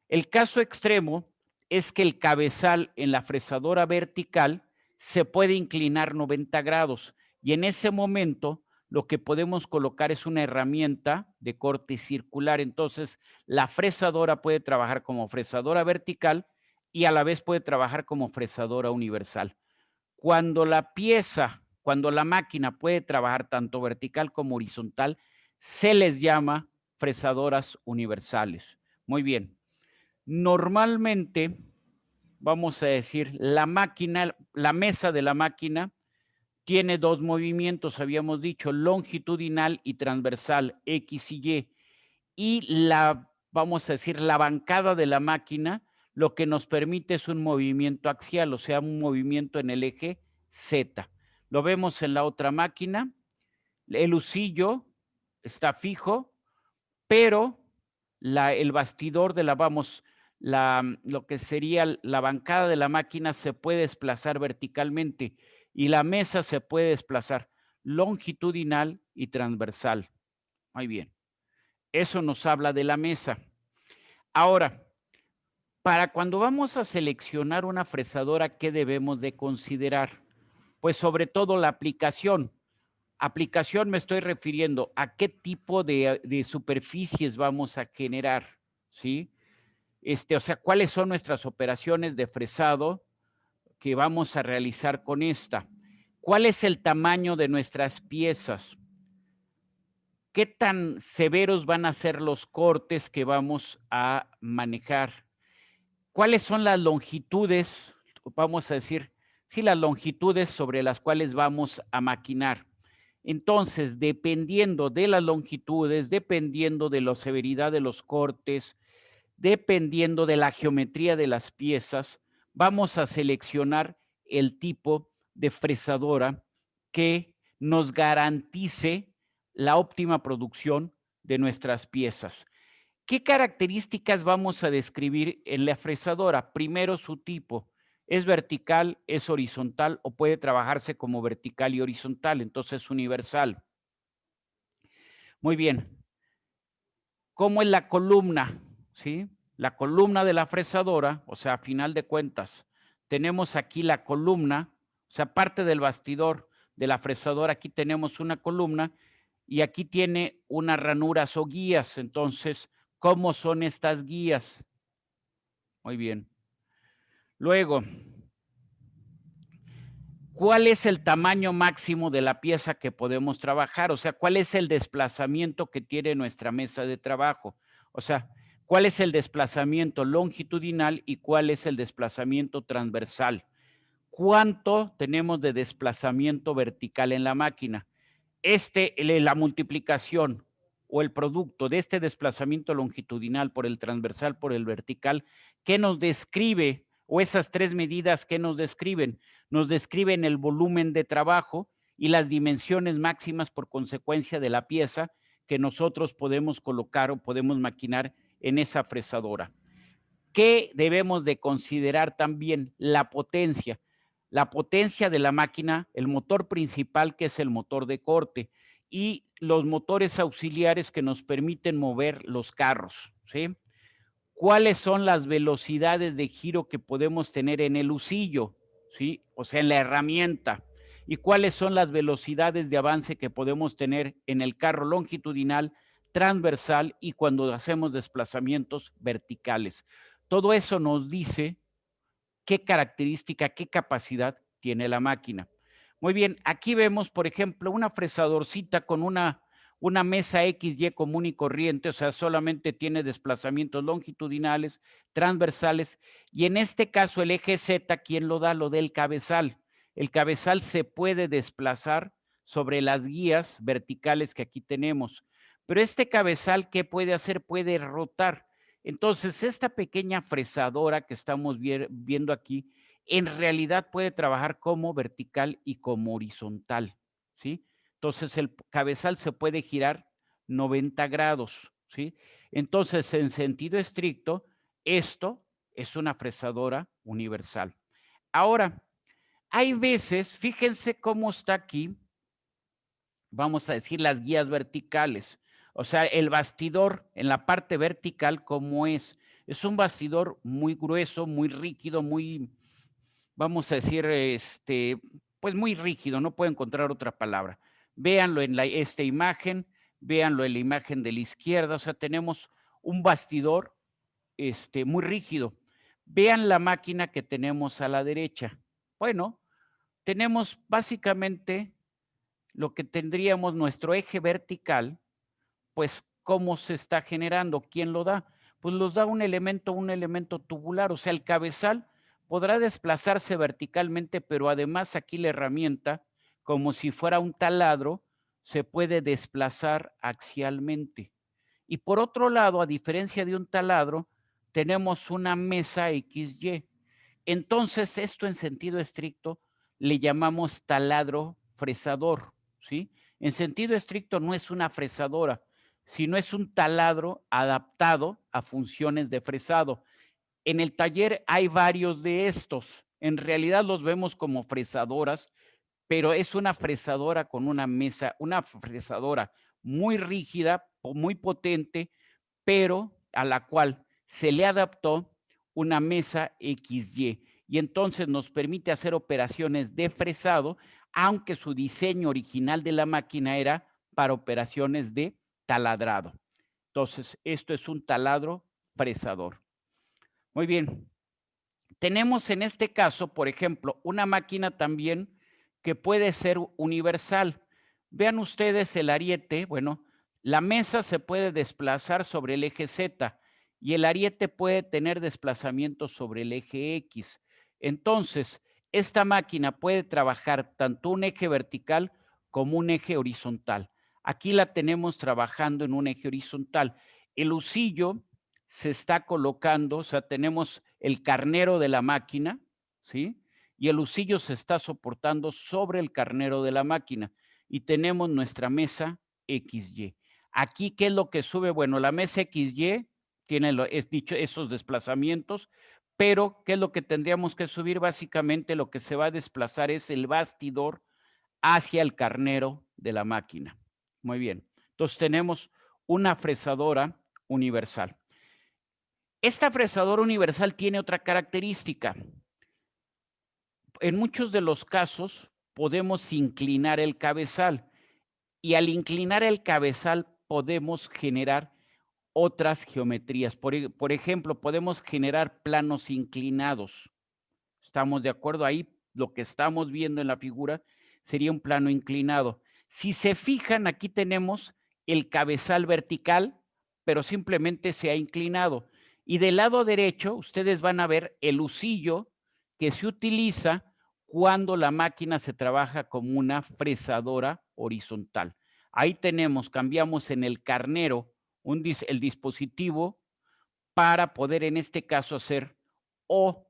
El caso extremo es que el cabezal en la fresadora vertical se puede inclinar 90 grados y en ese momento lo que podemos colocar es una herramienta de corte circular. Entonces, la fresadora puede trabajar como fresadora vertical y a la vez puede trabajar como fresadora universal. Cuando la máquina puede trabajar tanto vertical como horizontal, se les llama fresadoras universales. Muy bien. Normalmente, vamos a decir, la mesa de la máquina tiene dos movimientos, habíamos dicho, longitudinal y transversal, X y Y. Y vamos a decir, la bancada de la máquina, lo que nos permite es un movimiento axial, o sea, un movimiento en el eje Z. Lo vemos en la otra máquina, el husillo está fijo, pero el bastidor lo que sería la bancada de la máquina se puede desplazar verticalmente y la mesa se puede desplazar longitudinal y transversal. Muy bien. Eso nos habla de la mesa. Ahora, para cuando vamos a seleccionar una fresadora, ¿qué debemos de considerar? Pues sobre todo la aplicación. Aplicación me estoy refiriendo a qué tipo de superficies vamos a generar, ¿sí? O sea, cuáles son nuestras operaciones de fresado que vamos a realizar con esta. ¿Cuál es el tamaño de nuestras piezas? ¿Qué tan severos van a ser los cortes que vamos a manejar? ¿Cuáles son las longitudes, vamos a decir, sí, las longitudes sobre las cuales vamos a maquinar? Entonces, dependiendo de las longitudes, dependiendo de la severidad de los cortes, dependiendo de la geometría de las piezas, vamos a seleccionar el tipo de fresadora que nos garantice la óptima producción de nuestras piezas. ¿Qué características vamos a describir en la fresadora? Primero, su tipo. ¿Es vertical, es horizontal o puede trabajarse como vertical y horizontal? Entonces, universal. Muy bien. ¿Cómo es la columna? ¿Sí? La columna de la fresadora, o sea, a final de cuentas, tenemos aquí la columna, o sea, parte del bastidor de la fresadora, aquí tenemos una columna y aquí tiene unas ranuras o guías. Entonces, ¿cómo son estas guías? Muy bien. Luego, ¿cuál es el tamaño máximo de la pieza que podemos trabajar? O sea, ¿cuál es el desplazamiento que tiene nuestra mesa de trabajo? O sea, ¿cuál es el desplazamiento longitudinal y cuál es el desplazamiento transversal? ¿Cuánto tenemos de desplazamiento vertical en la máquina? La multiplicación o el producto de este desplazamiento longitudinal por el transversal, por el vertical, ¿qué nos describe? O esas tres medidas, ¿qué nos describen? Nos describen el volumen de trabajo y las dimensiones máximas por consecuencia de la pieza que nosotros podemos colocar o podemos maquinar en esa fresadora. ¿Qué debemos de considerar también? La potencia de la máquina, el motor principal que es el motor de corte y los motores auxiliares que nos permiten mover los carros, ¿sí? ¿Cuáles son las velocidades de giro que podemos tener en el husillo? ¿Sí? O sea, en la herramienta. ¿Y cuáles son las velocidades de avance que podemos tener en el carro longitudinal, transversal y cuando hacemos desplazamientos verticales? Todo eso nos dice qué característica, qué capacidad tiene la máquina. Muy bien, aquí vemos, por ejemplo, una fresadorcita con una mesa XY común y corriente, o sea, solamente tiene desplazamientos longitudinales, transversales, y en este caso el eje Z, ¿quién lo da? Lo del cabezal. El cabezal se puede desplazar sobre las guías verticales que aquí tenemos, pero este cabezal, ¿qué puede hacer? Puede rotar. Entonces, esta pequeña fresadora que estamos viendo aquí, en realidad puede trabajar como vertical y como horizontal, ¿sí? Entonces, el cabezal se puede girar 90 grados, ¿sí? Entonces, en sentido estricto, esto es una fresadora universal. Ahora, hay veces, fíjense cómo está aquí, vamos a decir, las guías verticales. O sea, el bastidor en la parte vertical, ¿cómo es? Es un bastidor muy grueso, muy rígido, muy, vamos a decir, pues muy rígido, no puedo encontrar otra palabra. Véanlo en esta imagen, véanlo en la imagen de la izquierda, o sea, tenemos un bastidor muy rígido. Vean la máquina que tenemos a la derecha. Bueno, tenemos básicamente lo que tendríamos nuestro eje vertical, pues, ¿cómo se está generando? ¿Quién lo da? Pues los da un elemento tubular, o sea, el cabezal podrá desplazarse verticalmente, pero además aquí la herramienta, como si fuera un taladro, se puede desplazar axialmente. Y por otro lado, a diferencia de un taladro, tenemos una mesa XY. Entonces, esto en sentido estricto le llamamos taladro fresador, ¿sí? En sentido estricto no es una fresadora, sino es un taladro adaptado a funciones de fresado. En el taller hay varios de estos. En realidad los vemos como fresadoras, pero es una fresadora con una mesa, una fresadora muy rígida, muy potente, pero a la cual se le adaptó una mesa XY y entonces nos permite hacer operaciones de fresado, aunque su diseño original de la máquina era para operaciones de taladrado. Entonces, esto es un taladro fresador. Muy bien. Tenemos en este caso, por ejemplo, una máquina también que puede ser universal. Vean ustedes el ariete, bueno, la mesa se puede desplazar sobre el eje Z y el ariete puede tener desplazamiento sobre el eje X. Entonces, esta máquina puede trabajar tanto un eje vertical como un eje horizontal. Aquí la tenemos trabajando en un eje horizontal. El husillo se está colocando, o sea, tenemos el carnero de la máquina, ¿sí? Y el husillo se está soportando sobre el carnero de la máquina y tenemos nuestra mesa XY. Aquí, ¿qué es lo que sube? Bueno, la mesa XY tiene, es dicho, esos desplazamientos, pero ¿qué es lo que tendríamos que subir? Básicamente lo que se va a desplazar es el bastidor hacia el carnero de la máquina. Muy bien. Entonces tenemos una fresadora universal. Esta fresadora universal tiene otra característica. En muchos de los casos podemos inclinar el cabezal y al inclinar el cabezal podemos generar otras geometrías. Por ejemplo, podemos generar planos inclinados. ¿Estamos de acuerdo? Ahí lo que estamos viendo en la figura sería un plano inclinado. Si se fijan, aquí tenemos el cabezal vertical, pero simplemente se ha inclinado. Y del lado derecho, ustedes van a ver el husillo que se utiliza cuando la máquina se trabaja como una fresadora horizontal. Ahí tenemos, cambiamos en el carnero el dispositivo para poder en este caso hacer o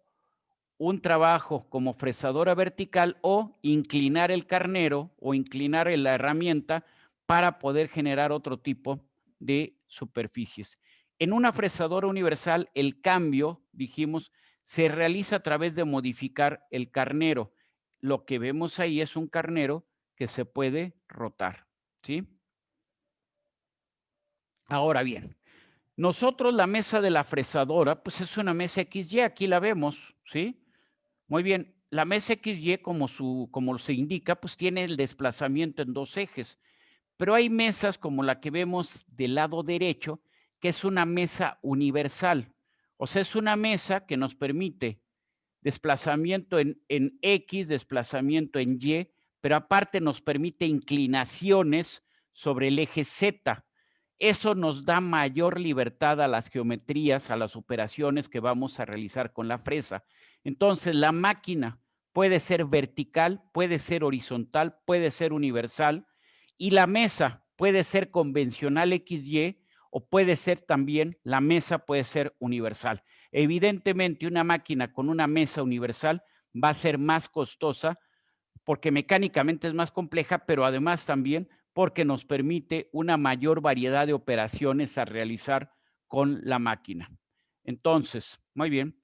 un trabajo como fresadora vertical o inclinar el carnero o inclinar la herramienta para poder generar otro tipo de superficies. En una fresadora universal, el cambio, dijimos, se realiza a través de modificar el carnero. Lo que vemos ahí es un carnero que se puede rotar, ¿sí? Ahora bien, nosotros la mesa de la fresadora, pues es una mesa XY, aquí la vemos, ¿sí? Muy bien, la mesa XY, como se indica, pues tiene el desplazamiento en dos ejes, pero hay mesas como la que vemos del lado derecho, que es una mesa universal. O sea, es una mesa que nos permite desplazamiento en X, desplazamiento en Y, pero aparte nos permite inclinaciones sobre el eje Z. Eso nos da mayor libertad a las geometrías, a las operaciones que vamos a realizar con la fresa. Entonces, la máquina puede ser vertical, puede ser horizontal, puede ser universal, y la mesa puede ser convencional XY o puede ser también, la mesa puede ser universal. Evidentemente, una máquina con una mesa universal va a ser más costosa porque mecánicamente es más compleja, pero además también porque nos permite una mayor variedad de operaciones a realizar con la máquina. Entonces, muy bien,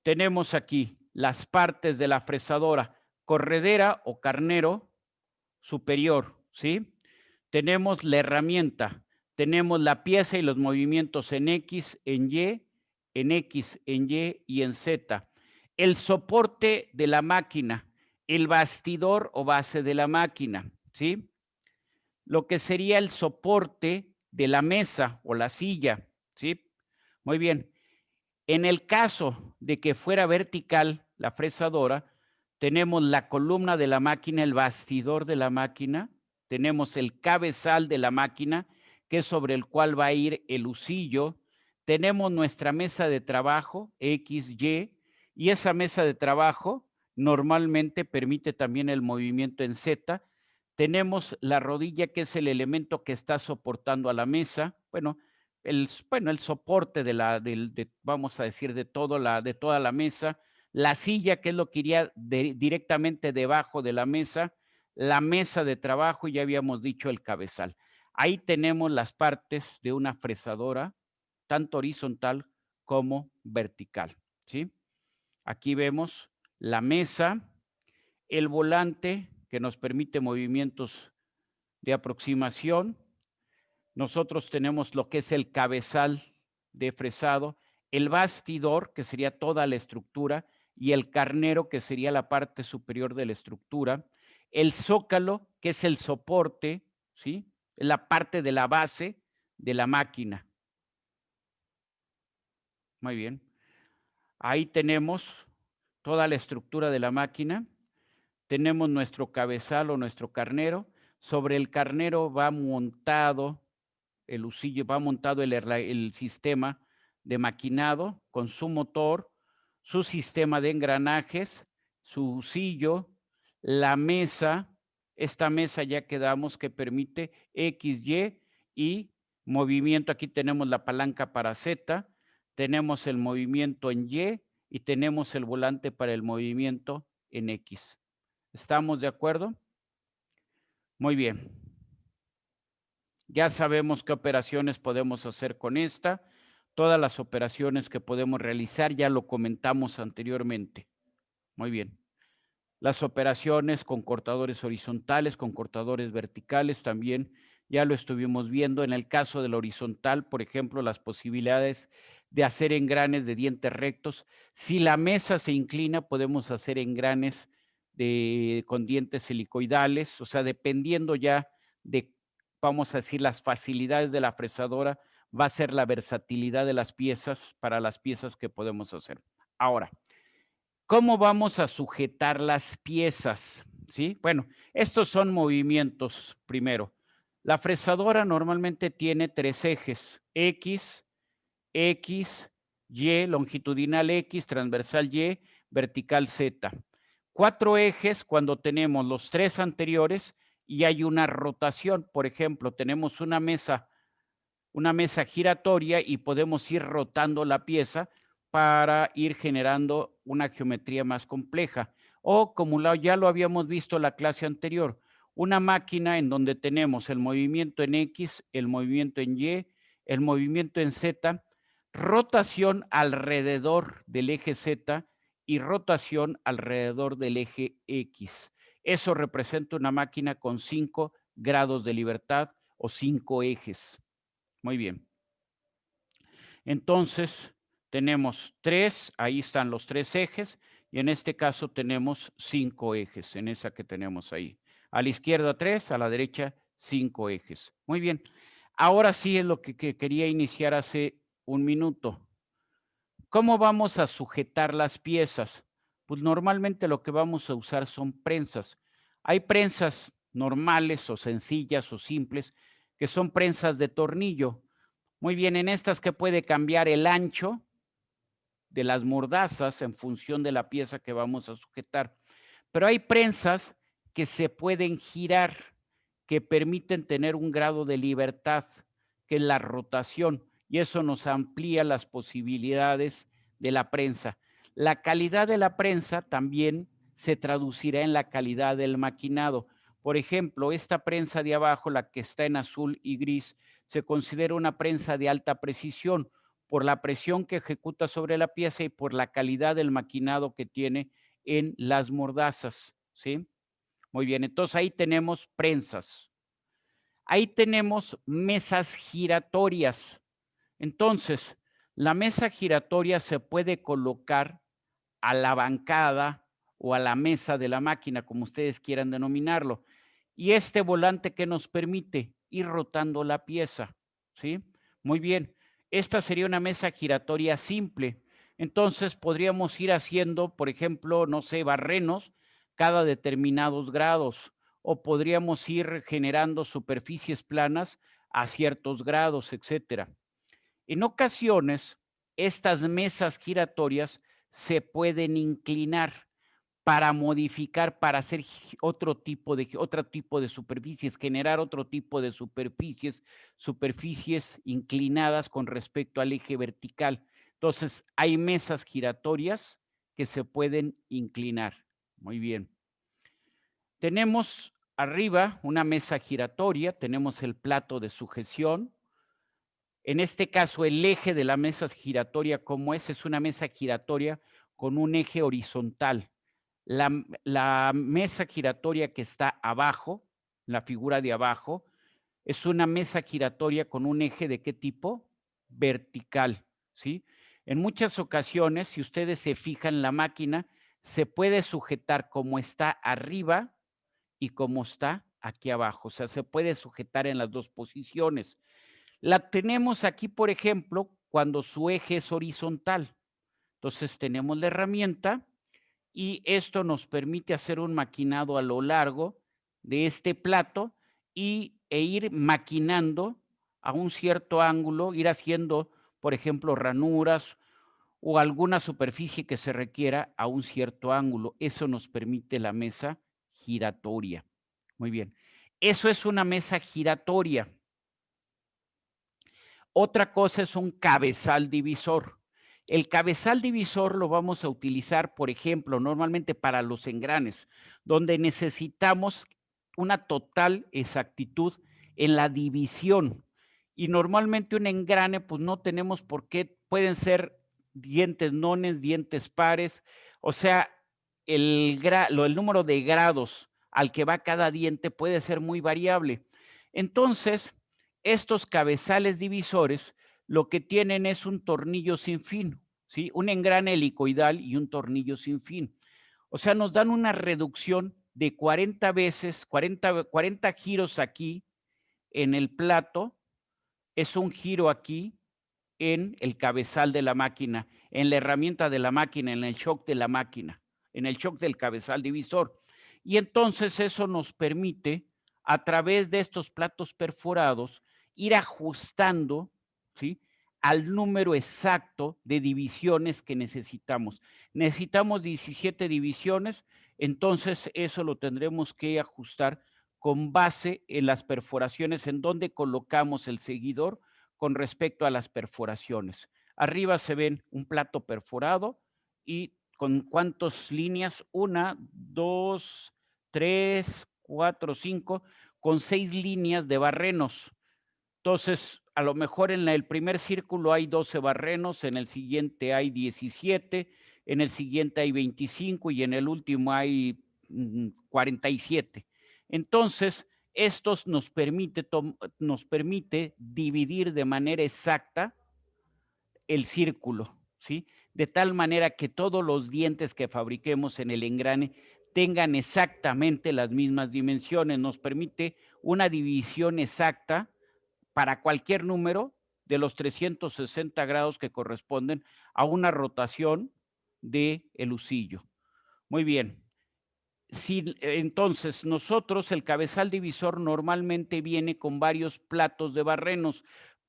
tenemos aquí las partes de la fresadora, corredera o carnero superior, ¿sí? Tenemos la herramienta, tenemos la pieza y los movimientos en X, en Y, en X, en Y y en Z. El soporte de la máquina, el bastidor o base de la máquina, ¿sí? Lo que sería el soporte de la mesa o la silla, ¿sí? Muy bien. En el caso de que fuera vertical la fresadora, tenemos la columna de la máquina, el bastidor de la máquina, tenemos el cabezal de la máquina, que es sobre el cual va a ir el husillo, tenemos nuestra mesa de trabajo, X, y esa mesa de trabajo normalmente permite también el movimiento en Z. Tenemos la rodilla, que es el elemento que está soportando a la mesa. El soporte vamos a decir, de toda la mesa, la silla, que es lo que iría directamente debajo de la mesa de trabajo, y ya habíamos dicho el cabezal. Ahí tenemos las partes de una fresadora, tanto horizontal como vertical, ¿sí? Aquí vemos la mesa, el volante, que nos permite movimientos de aproximación. Nosotros tenemos lo que es el cabezal de fresado, el bastidor, que sería toda la estructura, y el carnero, que sería la parte superior de la estructura, el zócalo, que es el soporte, ¿sí? La parte de la base de la máquina. Muy bien. Ahí tenemos toda la estructura de la máquina. Tenemos nuestro cabezal o nuestro carnero. Sobre el carnero va montado el husillo, va montado el sistema de maquinado con su motor, su sistema de engranajes, su husillo, la mesa. Esta mesa ya quedamos que permite X, Y y movimiento. Aquí tenemos la palanca para Z, tenemos el movimiento en Y y tenemos el volante para el movimiento en X. ¿Estamos de acuerdo? Muy bien. Ya sabemos qué operaciones podemos hacer con esta. Todas las operaciones que podemos realizar ya lo comentamos anteriormente. Muy bien. Las operaciones con cortadores horizontales, con cortadores verticales también ya lo estuvimos viendo. En el caso del horizontal, por ejemplo, las posibilidades de hacer engranes de dientes rectos. Si la mesa se inclina, podemos hacer engranes con dientes helicoidales, o sea, dependiendo ya de, vamos a decir, las facilidades de la fresadora, va a ser la versatilidad de las piezas para las piezas que podemos hacer. Ahora, ¿cómo vamos a sujetar las piezas? ¿Sí? Bueno, estos son movimientos primero. La fresadora normalmente tiene 3 ejes, X, X, Y, longitudinal X, transversal Y, vertical Z. 4 ejes cuando tenemos los 3 anteriores y hay una rotación. Por ejemplo, tenemos una mesa giratoria y podemos ir rotando la pieza para ir generando una geometría más compleja. O como ya lo habíamos visto en la clase anterior, una máquina en donde tenemos el movimiento en X, el movimiento en Y, el movimiento en Z, rotación alrededor del eje Z y rotación alrededor del eje X. Eso representa una máquina con 5 grados de libertad o 5 ejes. Muy bien. Entonces, tenemos 3, ahí están los 3 ejes, y en este caso tenemos 5 ejes, en esa que tenemos ahí. A la izquierda 3, a la derecha 5 ejes. Muy bien. Ahora sí es lo que quería iniciar hace un minuto. ¿Cómo vamos a sujetar las piezas? Pues normalmente lo que vamos a usar son prensas. Hay prensas normales o sencillas o simples, que son prensas de tornillo. Muy bien, en estas que puede cambiar el ancho de las mordazas en función de la pieza que vamos a sujetar. Pero hay prensas que se pueden girar, que permiten tener un grado de libertad, que es la rotación, y eso nos amplía las posibilidades de la prensa. La calidad de la prensa también se traducirá en la calidad del maquinado. Por ejemplo, esta prensa de abajo, la que está en azul y gris, se considera una prensa de alta precisión por la presión que ejecuta sobre la pieza y por la calidad del maquinado que tiene en las mordazas, ¿sí? Muy bien, entonces ahí tenemos prensas. Ahí tenemos mesas giratorias. Entonces, la mesa giratoria se puede colocar a la bancada o a la mesa de la máquina, como ustedes quieran denominarlo. Y este volante que nos permite ir rotando la pieza, ¿sí? Muy bien. Esta sería una mesa giratoria simple. Entonces podríamos ir haciendo, por ejemplo, no sé, barrenos cada determinados grados o podríamos ir generando superficies planas a ciertos grados, etcétera. En ocasiones, estas mesas giratorias se pueden inclinar para modificar, para hacer otro tipo de superficies, generar otro tipo de superficies inclinadas con respecto al eje vertical. Entonces, hay mesas giratorias que se pueden inclinar. Muy bien. Tenemos arriba una mesa giratoria, tenemos el plato de sujeción. En este caso, el eje de la mesa giratoria, como es una mesa giratoria con un eje horizontal. La mesa giratoria que está abajo, la figura de abajo, es una mesa giratoria con un eje ¿de qué tipo? Vertical, ¿sí? En muchas ocasiones, si ustedes se fijan, la máquina se puede sujetar como está arriba y como está aquí abajo. O sea, se puede sujetar en las 2 posiciones. La tenemos aquí, por ejemplo, cuando su eje es horizontal. Entonces tenemos la herramienta y esto nos permite hacer un maquinado a lo largo de este plato e ir maquinando a un cierto ángulo, ir haciendo, por ejemplo, ranuras o alguna superficie que se requiera a un cierto ángulo. Eso nos permite la mesa giratoria. Muy bien. Eso es una mesa giratoria. Otra cosa es un cabezal divisor. El cabezal divisor lo vamos a utilizar, por ejemplo, normalmente para los engranes, donde necesitamos una total exactitud en la división. Y normalmente un engrane, pues no tenemos por qué, pueden ser dientes nones, dientes pares, o sea, el número de grados al que va cada diente puede ser muy variable. Entonces, estos cabezales divisores lo que tienen es un tornillo sin fin, ¿sí? Un engrane helicoidal y un tornillo sin fin. O sea, nos dan una reducción de 40 veces, 40 giros aquí en el plato, es un giro aquí en el cabezal de la máquina, en la herramienta de la máquina, en el shock de la máquina, en el shock del cabezal divisor. Y entonces eso nos permite, a través de estos platos perforados, ir ajustando, ¿sí?, al número exacto de divisiones que necesitamos. Necesitamos 17 divisiones, entonces eso lo tendremos que ajustar con base en las perforaciones, en donde colocamos el seguidor con respecto a las perforaciones. Arriba se ven un plato perforado y con cuántas líneas, 1, 2, 3, 4, 5, con 6 líneas de barrenos. Entonces, a lo mejor en el primer círculo hay 12 barrenos, en el siguiente hay 17, en el siguiente hay 25 y en el último hay 47. Entonces, estos nos permite dividir de manera exacta el círculo, ¿sí? De tal manera que todos los dientes que fabriquemos en el engrane tengan exactamente las mismas dimensiones. Nos permite una división exacta para cualquier número de los 360 grados que corresponden a una rotación de el husillo. Muy bien. Si entonces nosotros el cabezal divisor normalmente viene con varios platos de barrenos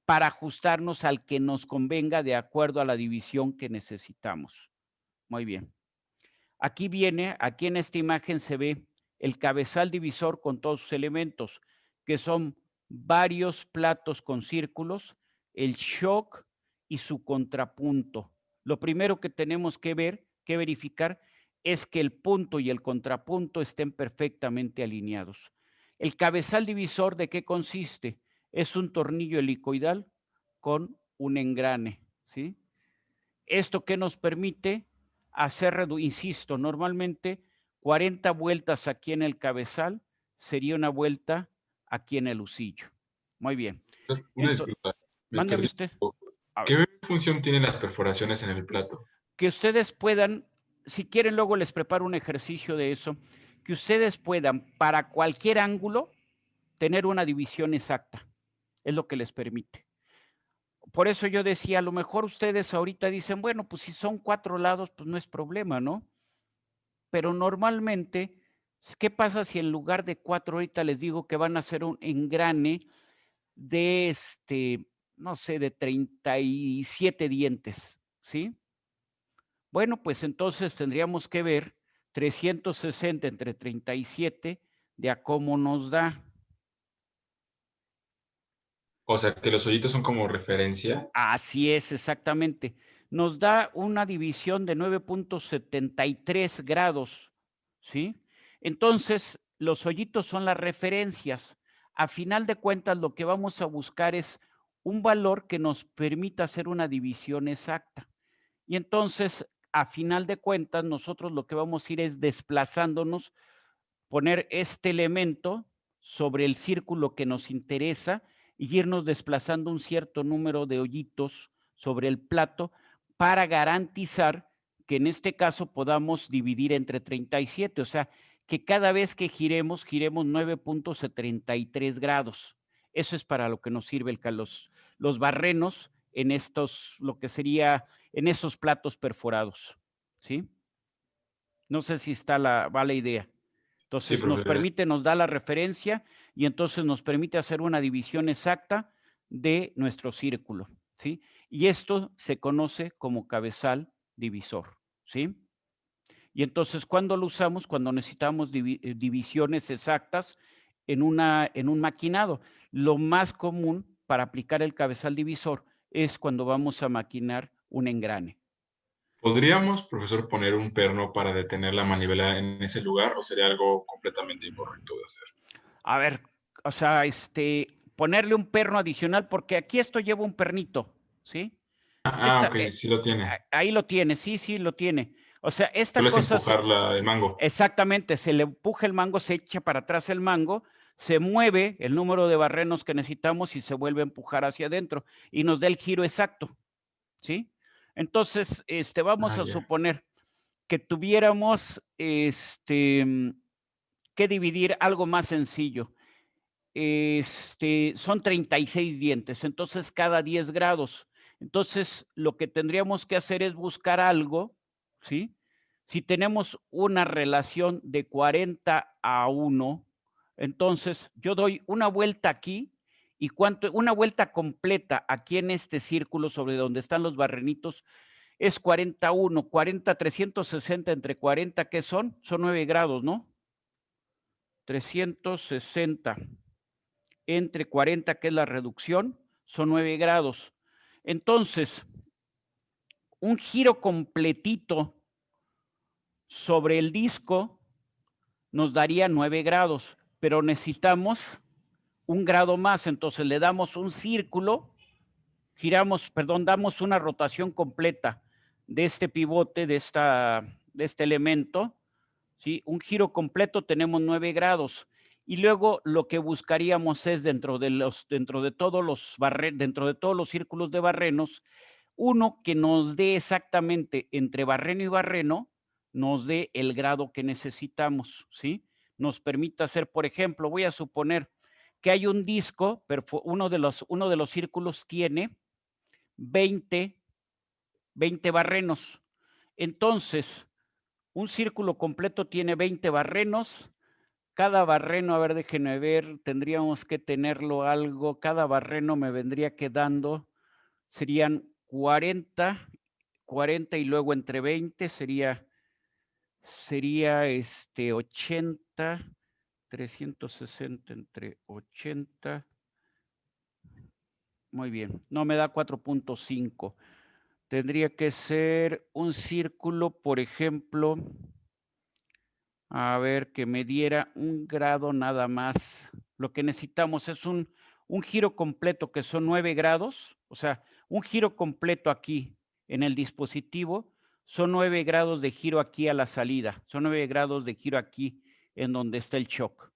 para ajustarnos al que nos convenga de acuerdo a la división que necesitamos. Muy bien. Aquí en esta imagen se ve el cabezal divisor con todos sus elementos, que son varios platos con círculos, el shock y su contrapunto. Lo primero que tenemos que ver, que verificar, es que el punto y el contrapunto estén perfectamente alineados. ¿El cabezal divisor de qué consiste? Es un tornillo helicoidal con un engrane, ¿sí? ¿Esto qué nos permite? Hacer, insisto, normalmente 40 vueltas aquí en el cabezal sería una vuelta aquí en el husillo. Muy bien. Una disculpa, me Mándeme perdí usted. un poco. A ver, ¿Qué función tienen las perforaciones en el plato? que ustedes puedan, si quieren, luego les preparo un ejercicio de eso, que ustedes puedan para cualquier ángulo tener una división exacta. Es lo que les permite. Por eso yo decía, a lo mejor ustedes ahorita dicen, bueno, pues si son 4 lados, pues no es problema, ¿no? Pero normalmente, ¿qué pasa si en lugar de 4 ahorita les digo que van a hacer un engrane de, no sé, de 37 dientes, ¿sí? Bueno, pues entonces tendríamos que ver 360 entre 37 de a cómo nos da. O sea, que los hoyitos son como referencia. Así es, exactamente. Nos da una división de 9.73 grados, ¿sí? Entonces, los hoyitos son las referencias. A final de cuentas, lo que vamos a buscar es un valor que nos permita hacer una división exacta. Y entonces, a final de cuentas, nosotros lo que vamos a ir es desplazándonos, poner este elemento sobre el círculo que nos interesa y irnos desplazando un cierto número de hoyitos sobre el plato para garantizar que en este caso podamos dividir entre 37, o sea, que cada vez que giremos 9.73 grados. Eso es para lo que nos sirve los barrenos en estos, lo que sería en esos platos perforados, ¿sí? No sé si va la idea. Sí, Entonces, profe. nos da la referencia y entonces nos permite hacer una división exacta de nuestro círculo, ¿sí? Y esto se conoce como cabezal divisor, ¿sí? Y entonces, ¿cuándo lo usamos? Cuando necesitamos divisiones exactas en un maquinado. Lo más común para aplicar el cabezal divisor es cuando vamos a maquinar un engrane, ¿Podríamos, profesor, poner un perno para detener la manivela en ese lugar o sería algo completamente incorrecto de hacer? A ver, o sea, ponerle un perno adicional, porque aquí esto lleva un pernito, ¿sí? Ok, sí lo tiene. Ahí lo tiene, sí, sí, lo tiene. O sea, esta Solo es cosa, empujar el mango. exactamente, se le empuja el mango, se echa para atrás el mango, se mueve el número de barrenos que necesitamos y se vuelve a empujar hacia adentro y nos da el giro exacto, ¿sí? Entonces, vamos a Ya. suponer que tuviéramos, que dividir algo más sencillo. Son 36 dientes, entonces cada 10 grados. Entonces, lo que tendríamos que hacer es buscar algo, ¿sí? Si tenemos una relación de 40:1, entonces yo doy una vuelta aquí y una vuelta completa aquí en este círculo sobre donde están los barrenitos es 40:1, 40, 360 entre 40, ¿qué son? Son 9 grados, ¿no? 360 entre 40, que es la reducción, son 9 grados. Entonces, un giro completito sobre el disco nos daría 9 grados, pero necesitamos un grado más. Entonces le damos un círculo, damos una rotación completa de este pivote, de este elemento, ¿sí? Un giro completo tenemos 9 grados. Y luego lo que buscaríamos es dentro de todos los círculos de barrenos, uno que nos dé exactamente entre barreno y barreno, nos dé el grado que necesitamos, ¿sí? Nos permite hacer, por ejemplo, voy a suponer que hay un disco, uno de los círculos tiene 20 barrenos. Entonces, un círculo completo tiene 20 barrenos. Cada barreno, a ver, déjenme ver, tendríamos que tenerlo algo. Cada barreno me vendría quedando, serían 40 y luego entre 20 sería 80, 360 entre 80. Muy bien, no me da 4.5. Tendría que ser un círculo, por ejemplo, a ver, que me diera un grado nada más. Lo que necesitamos es un giro completo, que son 9 grados. O sea, un giro completo aquí en el dispositivo son 9 grados de giro aquí a la salida. Son 9 grados de giro aquí en donde está el shock.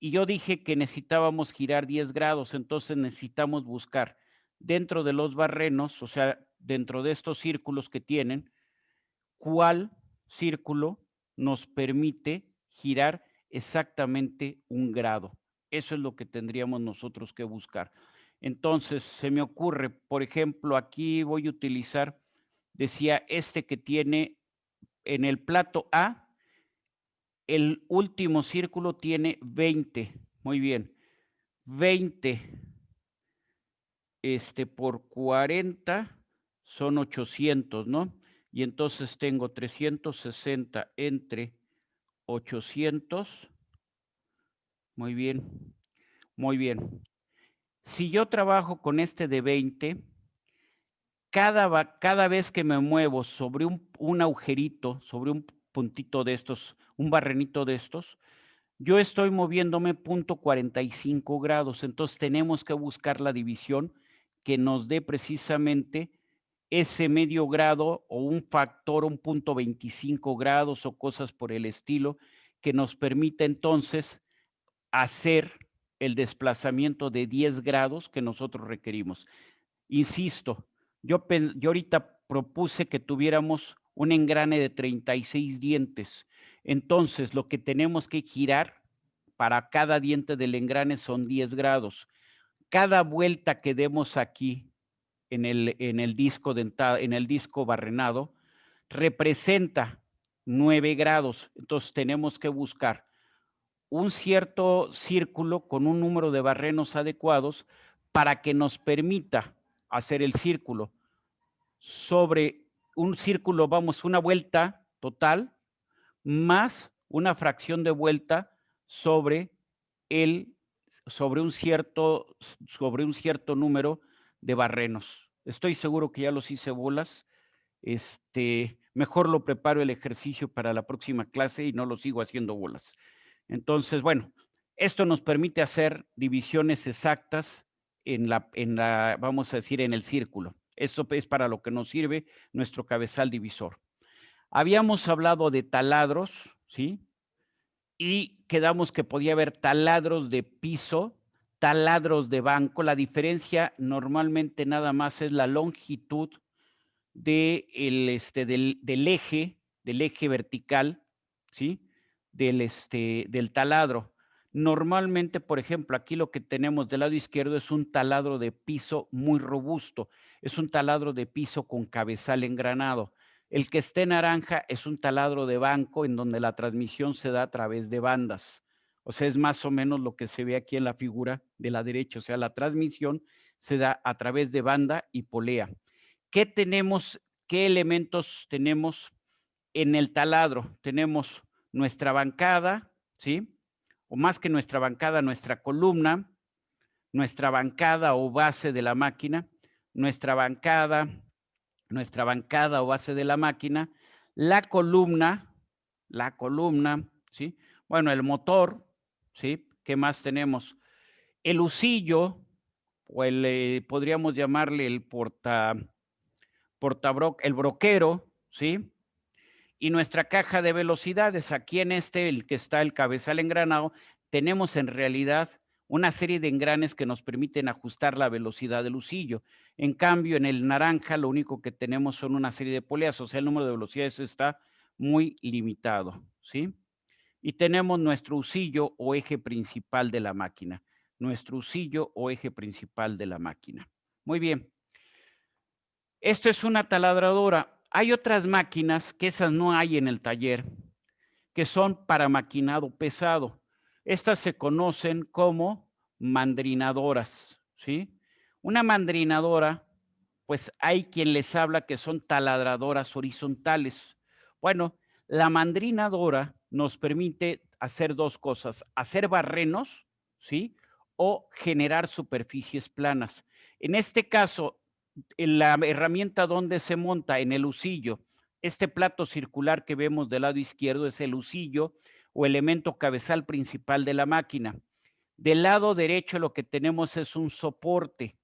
Y yo dije que necesitábamos girar 10 grados, entonces necesitamos buscar dentro de los barrenos, o sea, dentro de estos círculos que tienen, cuál círculo nos permite girar exactamente un grado. Eso es lo que tendríamos nosotros que buscar. Entonces, se me ocurre, por ejemplo, aquí voy a utilizar, decía, que tiene en el plato A, el último círculo tiene 20. Muy bien. 20 por 40 son 800, ¿no? Y entonces tengo 360 entre 800. Muy bien, muy bien. Si yo trabajo con este de 20, cada vez que me muevo sobre un agujerito, sobre un puntito de estos, un barrenito de estos, yo estoy moviéndome 0.45 grados. Entonces tenemos que buscar la división que nos dé precisamente ese medio grado o un factor, un 0.25 grados o cosas por el estilo, que nos permita entonces hacer el desplazamiento de 10 grados que nosotros requerimos. Insisto, yo ahorita propuse que tuviéramos un engrane de 36 dientes. Entonces, lo que tenemos que girar para cada diente del engrane son 10 grados. Cada vuelta que demos aquí en el disco dentado, en el disco barrenado, representa 9 grados. Entonces, tenemos que buscar un cierto círculo con un número de barrenos adecuados para que nos permita hacer el círculo. Sobre un círculo, vamos, una vuelta total, más una fracción de vuelta sobre un cierto número de barrenos. Estoy seguro que ya los hice bolas. mejor lo preparo el ejercicio para la próxima clase y no lo sigo haciendo bolas. Entonces, bueno, esto nos permite hacer divisiones exactas vamos a decir, en el círculo. Esto es para lo que nos sirve nuestro cabezal divisor. Habíamos hablado de taladros, ¿sí? Y quedamos que podía haber taladros de piso, taladros de banco. La diferencia normalmente nada más es la longitud del eje vertical, ¿sí? Del taladro. Normalmente, por ejemplo, aquí lo que tenemos del lado izquierdo es un taladro de piso muy robusto. Es un taladro de piso con cabezal engranado. El que esté naranja es un taladro de banco en donde la transmisión se da a través de bandas. O sea, es más o menos lo que se ve aquí en la figura de la derecha. O sea, la transmisión se da a través de banda y polea. ¿Qué tenemos? ¿Qué elementos tenemos en el taladro? Tenemos nuestra bancada, ¿sí? O más que nuestra bancada, nuestra columna, nuestra bancada o base de la máquina, nuestra bancada o base de la máquina, la columna, ¿sí? Bueno, el motor, ¿sí? ¿Qué más tenemos? El husillo, o podríamos llamarle el el broquero, ¿sí? Y nuestra caja de velocidades. Aquí en el que está el cabezal engranado, tenemos en realidad una serie de engranes que nos permiten ajustar la velocidad del husillo. En cambio, en el naranja lo único que tenemos son una serie de poleas, o sea, el número de velocidades está muy limitado, ¿sí? Y tenemos nuestro husillo o eje principal de la máquina. Nuestro husillo o eje principal de la máquina. Muy bien. Esto es una taladradora. Hay otras máquinas que esas no hay en el taller, que son para maquinado pesado. Estas se conocen como mandrinadoras, ¿sí? Una mandrinadora, pues hay quien les habla que son taladradoras horizontales. Bueno, la mandrinadora nos permite hacer dos cosas: hacer barrenos, ¿sí? O generar superficies planas. En este caso, en la herramienta donde se monta en el husillo, este plato circular que vemos del lado izquierdo es el husillo o elemento cabezal principal de la máquina. Del lado derecho lo que tenemos es un soporte.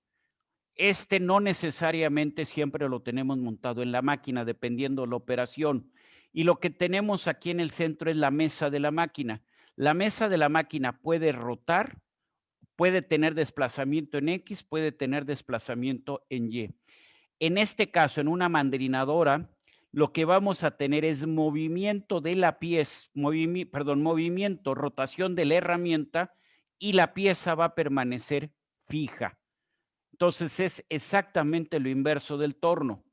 Este no necesariamente siempre lo tenemos montado en la máquina, dependiendo de la operación. Y lo que tenemos aquí en el centro es la mesa de la máquina. La mesa de la máquina puede rotar, puede tener desplazamiento en X, puede tener desplazamiento en Y. En este caso, en una mandrinadora, lo que vamos a tener es movimiento de la pieza, movimiento, rotación de la herramienta, y la pieza va a permanecer fija. Entonces es exactamente lo inverso del torno.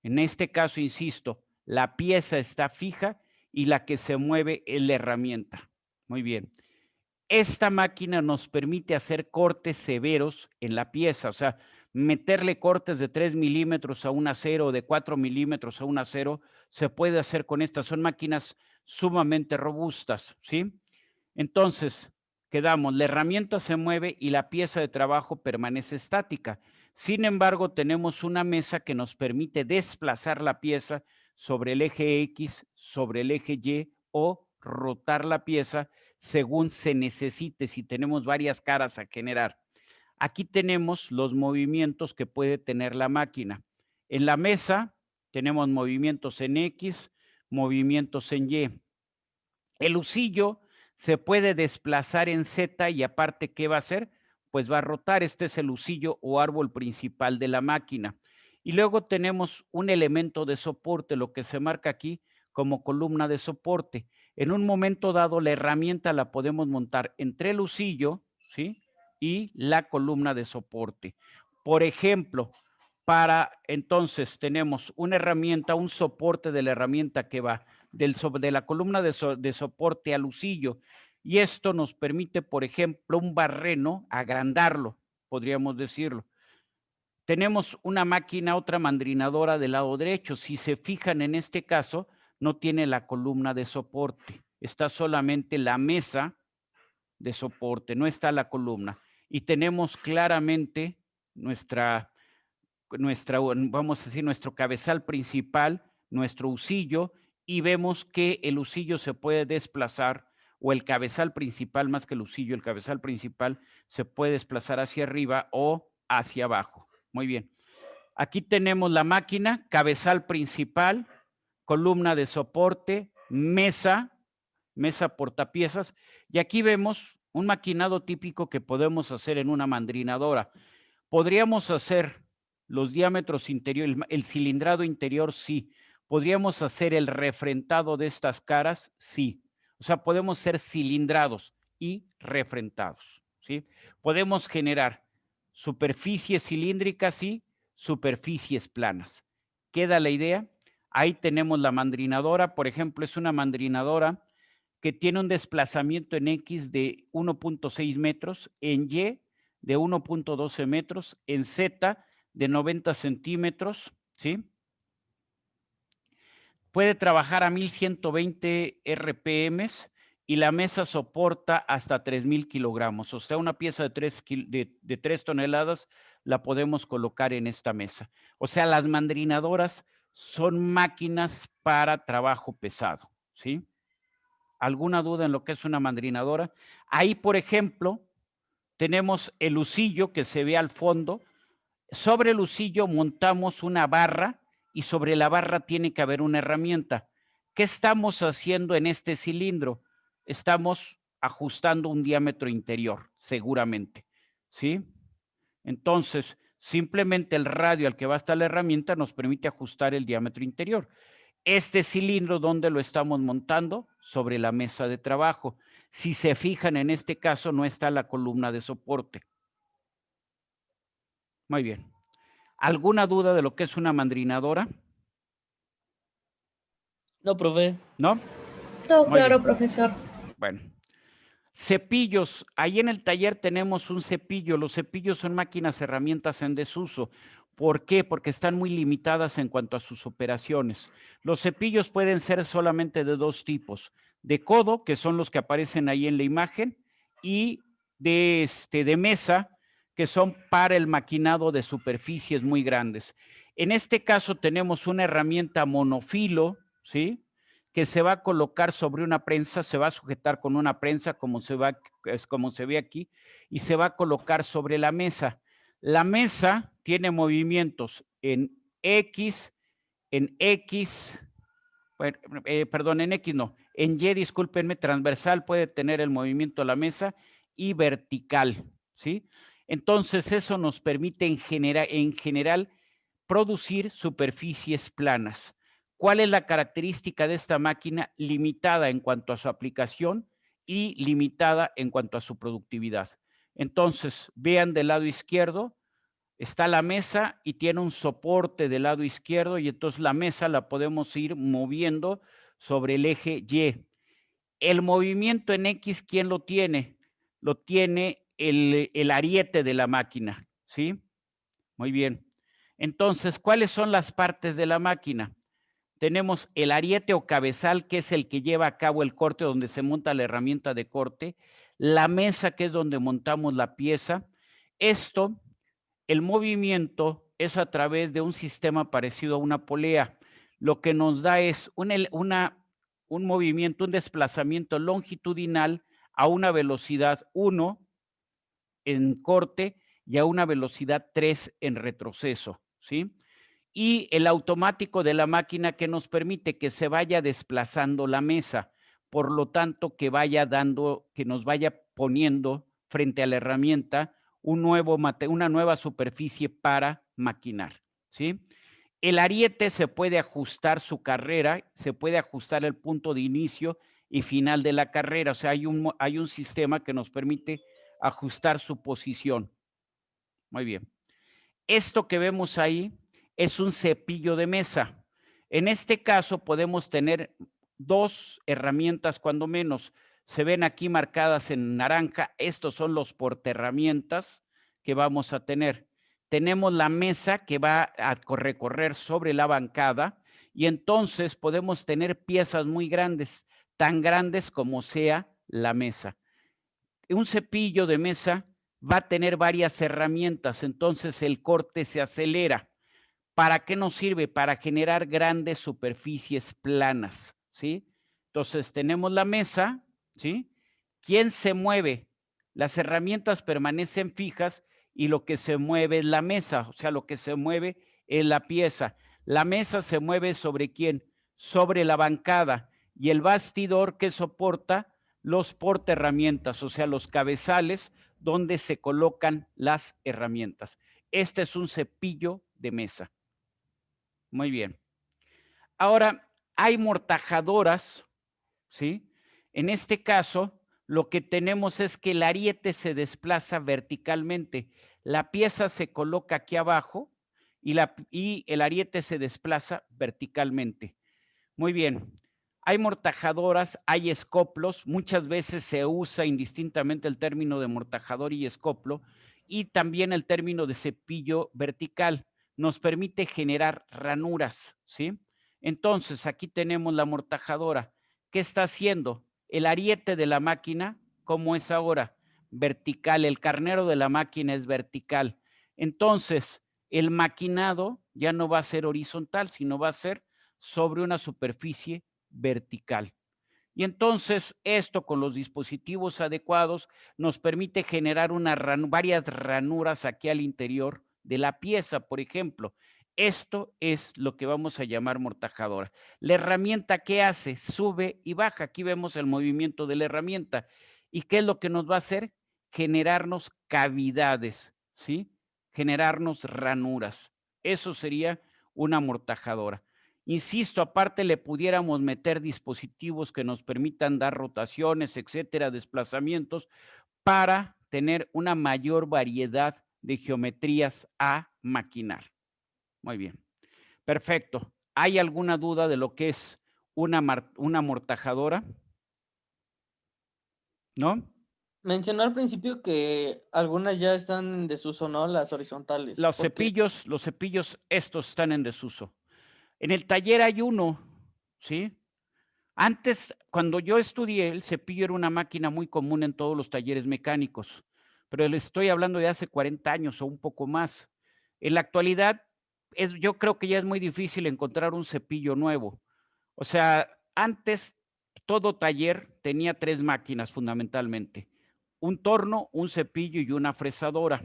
En este caso, insisto, la pieza está fija y la que se mueve es la herramienta. Muy bien. Esta máquina nos permite hacer cortes severos en la pieza, o sea, meterle cortes de 3 milímetros a un acero, de 4 milímetros a un acero, se puede hacer con estas. Son máquinas sumamente robustas, ¿sí? Entonces, quedamos, la herramienta se mueve y la pieza de trabajo permanece estática. Sin embargo, tenemos una mesa que nos permite desplazar la pieza sobre el eje X, sobre el eje Y, o rotar la pieza según se necesite, si tenemos varias caras a generar. Aquí tenemos los movimientos que puede tener la máquina. En la mesa tenemos movimientos en X, movimientos en Y. El husillo se puede desplazar en Z y aparte, ¿qué va a hacer? Pues va a rotar. Este es el husillo o árbol principal de la máquina. Y luego tenemos un elemento de soporte, lo que se marca aquí como columna de soporte. En un momento dado, la herramienta la podemos montar entre el husillo, ¿sí? Y la columna de soporte. Por ejemplo, entonces tenemos una herramienta, un soporte de la herramienta que va de la columna de soporte al husillo. Y esto nos permite, por ejemplo, un barreno, agrandarlo, podríamos decirlo. Tenemos una máquina, otra mandrinadora del lado derecho. Si se fijan en este caso, no tiene la columna de soporte. Está solamente la mesa de soporte, no está la columna. Y tenemos claramente vamos a decir, nuestro cabezal principal nuestro husillo y vemos que el husillo se puede desplazar, o el cabezal principal, más que el husillo, el cabezal principal se puede desplazar hacia arriba o hacia abajo. Muy bien. Aquí tenemos la máquina, cabezal principal, columna de soporte, mesa portapiezas, y aquí vemos un maquinado típico que podemos hacer en una mandrinadora. Podríamos hacer los diámetros interiores, el cilindrado interior, sí. ¿Podríamos hacer el refrentado de estas caras? Sí. O sea, podemos ser cilindrados y refrentados, ¿sí? Podemos generar superficies cilíndricas y superficies planas. ¿Queda la idea? Ahí tenemos la mandrinadora, por ejemplo, es una mandrinadora que tiene un desplazamiento en X de 1.6 metros, en Y de 1.12 metros, en Z de 90 centímetros, ¿sí? Puede trabajar a 1120 RPM y la mesa soporta hasta 3000 kilogramos. O sea, una pieza de 3 toneladas la podemos colocar en esta mesa. O sea, las mandrinadoras son máquinas para trabajo pesado, ¿sí? ¿Alguna duda en lo que es una mandrinadora? Ahí, por ejemplo, tenemos el husillo que se ve al fondo. Sobre el husillo montamos una barra y sobre la barra tiene que haber una herramienta. ¿Qué estamos haciendo en este cilindro? Estamos ajustando un diámetro interior, seguramente, ¿sí? Entonces, simplemente el radio al que va a estar la herramienta nos permite ajustar el diámetro interior. Este cilindro, ¿dónde lo estamos montando? Sobre la mesa de trabajo. Si se fijan, en este caso no está la columna de soporte. Muy bien. ¿Alguna duda de lo que es una mandrinadora? No, profe. ¿No? Todo Muy claro, bien. profesor. Bueno. Cepillos. Ahí en el taller tenemos un cepillo. Los cepillos son máquinas, herramientas en desuso. ¿Por qué? Porque están muy limitadas en cuanto a sus operaciones. Los cepillos pueden ser solamente de dos tipos. De codo, que son los que aparecen ahí en la imagen, y de mesa, que son para el maquinado de superficies muy grandes. En este caso tenemos una herramienta monofilo, ¿sí? Que se va a colocar sobre una prensa, se va a sujetar con una prensa como se ve aquí, y se va a colocar sobre la mesa. La mesa tiene movimientos en X, perdón, en X no, en Y, discúlpenme, transversal puede tener el movimiento de la mesa y vertical, ¿sí? Entonces eso nos permite en general producir superficies planas. ¿Cuál es la característica de esta máquina? Limitada en cuanto a su aplicación y limitada en cuanto a su productividad. Entonces, vean del lado izquierdo, está la mesa y tiene un soporte del lado izquierdo y entonces la mesa la podemos ir moviendo sobre el eje Y. El movimiento en X, ¿quién lo tiene? Lo tiene el ariete de la máquina, ¿sí? Muy bien. Entonces, ¿cuáles son las partes de la máquina? Tenemos el ariete o cabezal, que es el que lleva a cabo el corte, donde se monta la herramienta de corte, la mesa, que es donde montamos la pieza. Esto, el movimiento es a través de un sistema parecido a una polea. Lo que nos da es un movimiento, un desplazamiento longitudinal a una velocidad 1 en corte y a una velocidad 3 en retroceso, ¿sí? Y el automático de la máquina que nos permite que se vaya desplazando la mesa, por lo tanto que nos vaya poniendo frente a la herramienta una nueva superficie para maquinar, ¿sí? El ariete se puede ajustar su carrera, se puede ajustar el punto de inicio y final de la carrera, o sea, hay un sistema que nos permite ajustar su posición. Muy bien. Esto que vemos ahí es un cepillo de mesa. En este caso podemos tener dos herramientas cuando menos. Se ven aquí marcadas en naranja. Estos son los portaherramientas que vamos a tener. Tenemos la mesa que va a recorrer sobre la bancada y entonces podemos tener piezas muy grandes, tan grandes como sea la mesa. Un cepillo de mesa va a tener varias herramientas, entonces el corte se acelera. ¿Para qué nos sirve? Para generar grandes superficies planas, ¿sí? Entonces tenemos la mesa, ¿sí? ¿Quién se mueve? Las herramientas permanecen fijas y lo que se mueve es la mesa, o sea, lo que se mueve es la pieza. La mesa se mueve ¿sobre quién? Sobre la bancada y el bastidor que soporta los portaherramientas, o sea, los cabezales donde se colocan las herramientas. Este es un cepillo de mesa. Muy bien. Ahora, hay mortajadoras, ¿sí? En este caso, lo que tenemos es que el ariete se desplaza verticalmente. La pieza se coloca aquí abajo y el ariete se desplaza verticalmente. Muy bien. Hay mortajadoras, hay escoplos. Muchas veces se usa indistintamente el término de mortajador y escoplo y también el término de cepillo vertical. Nos permite generar ranuras, ¿sí? Entonces, aquí tenemos la amortajadora. ¿Qué está haciendo? El ariete de la máquina, ¿cómo es ahora? Vertical. El carnero de la máquina es vertical. Entonces, el maquinado ya no va a ser horizontal, sino va a ser sobre una superficie vertical. Y entonces esto con los dispositivos adecuados nos permite generar varias ranuras aquí al interior de la pieza, por ejemplo. Esto es lo que vamos a llamar mortajadora. La herramienta, ¿qué hace? Sube y baja. Aquí vemos el movimiento de la herramienta. ¿Y qué es lo que nos va a hacer? Generarnos cavidades, ¿sí? Generarnos ranuras. Eso sería una amortajadora. Insisto, aparte le pudiéramos meter dispositivos que nos permitan dar rotaciones, etcétera, desplazamientos, para tener una mayor variedad de geometrías a maquinar. Muy bien, perfecto. ¿Hay alguna duda de lo que es una amortajadora? ¿No? Mencionó al principio que algunas ya están en desuso, ¿no? Las horizontales. Los ¿Por qué? cepillos, estos están en desuso. En el taller hay uno, ¿sí? Antes, cuando yo estudié, el cepillo era una máquina muy común en todos los talleres mecánicos, pero les estoy hablando de hace 40 años o un poco más. En la actualidad, yo creo que ya es muy difícil encontrar un cepillo nuevo. O sea, antes todo taller tenía 3 máquinas fundamentalmente: un torno, un cepillo y una fresadora.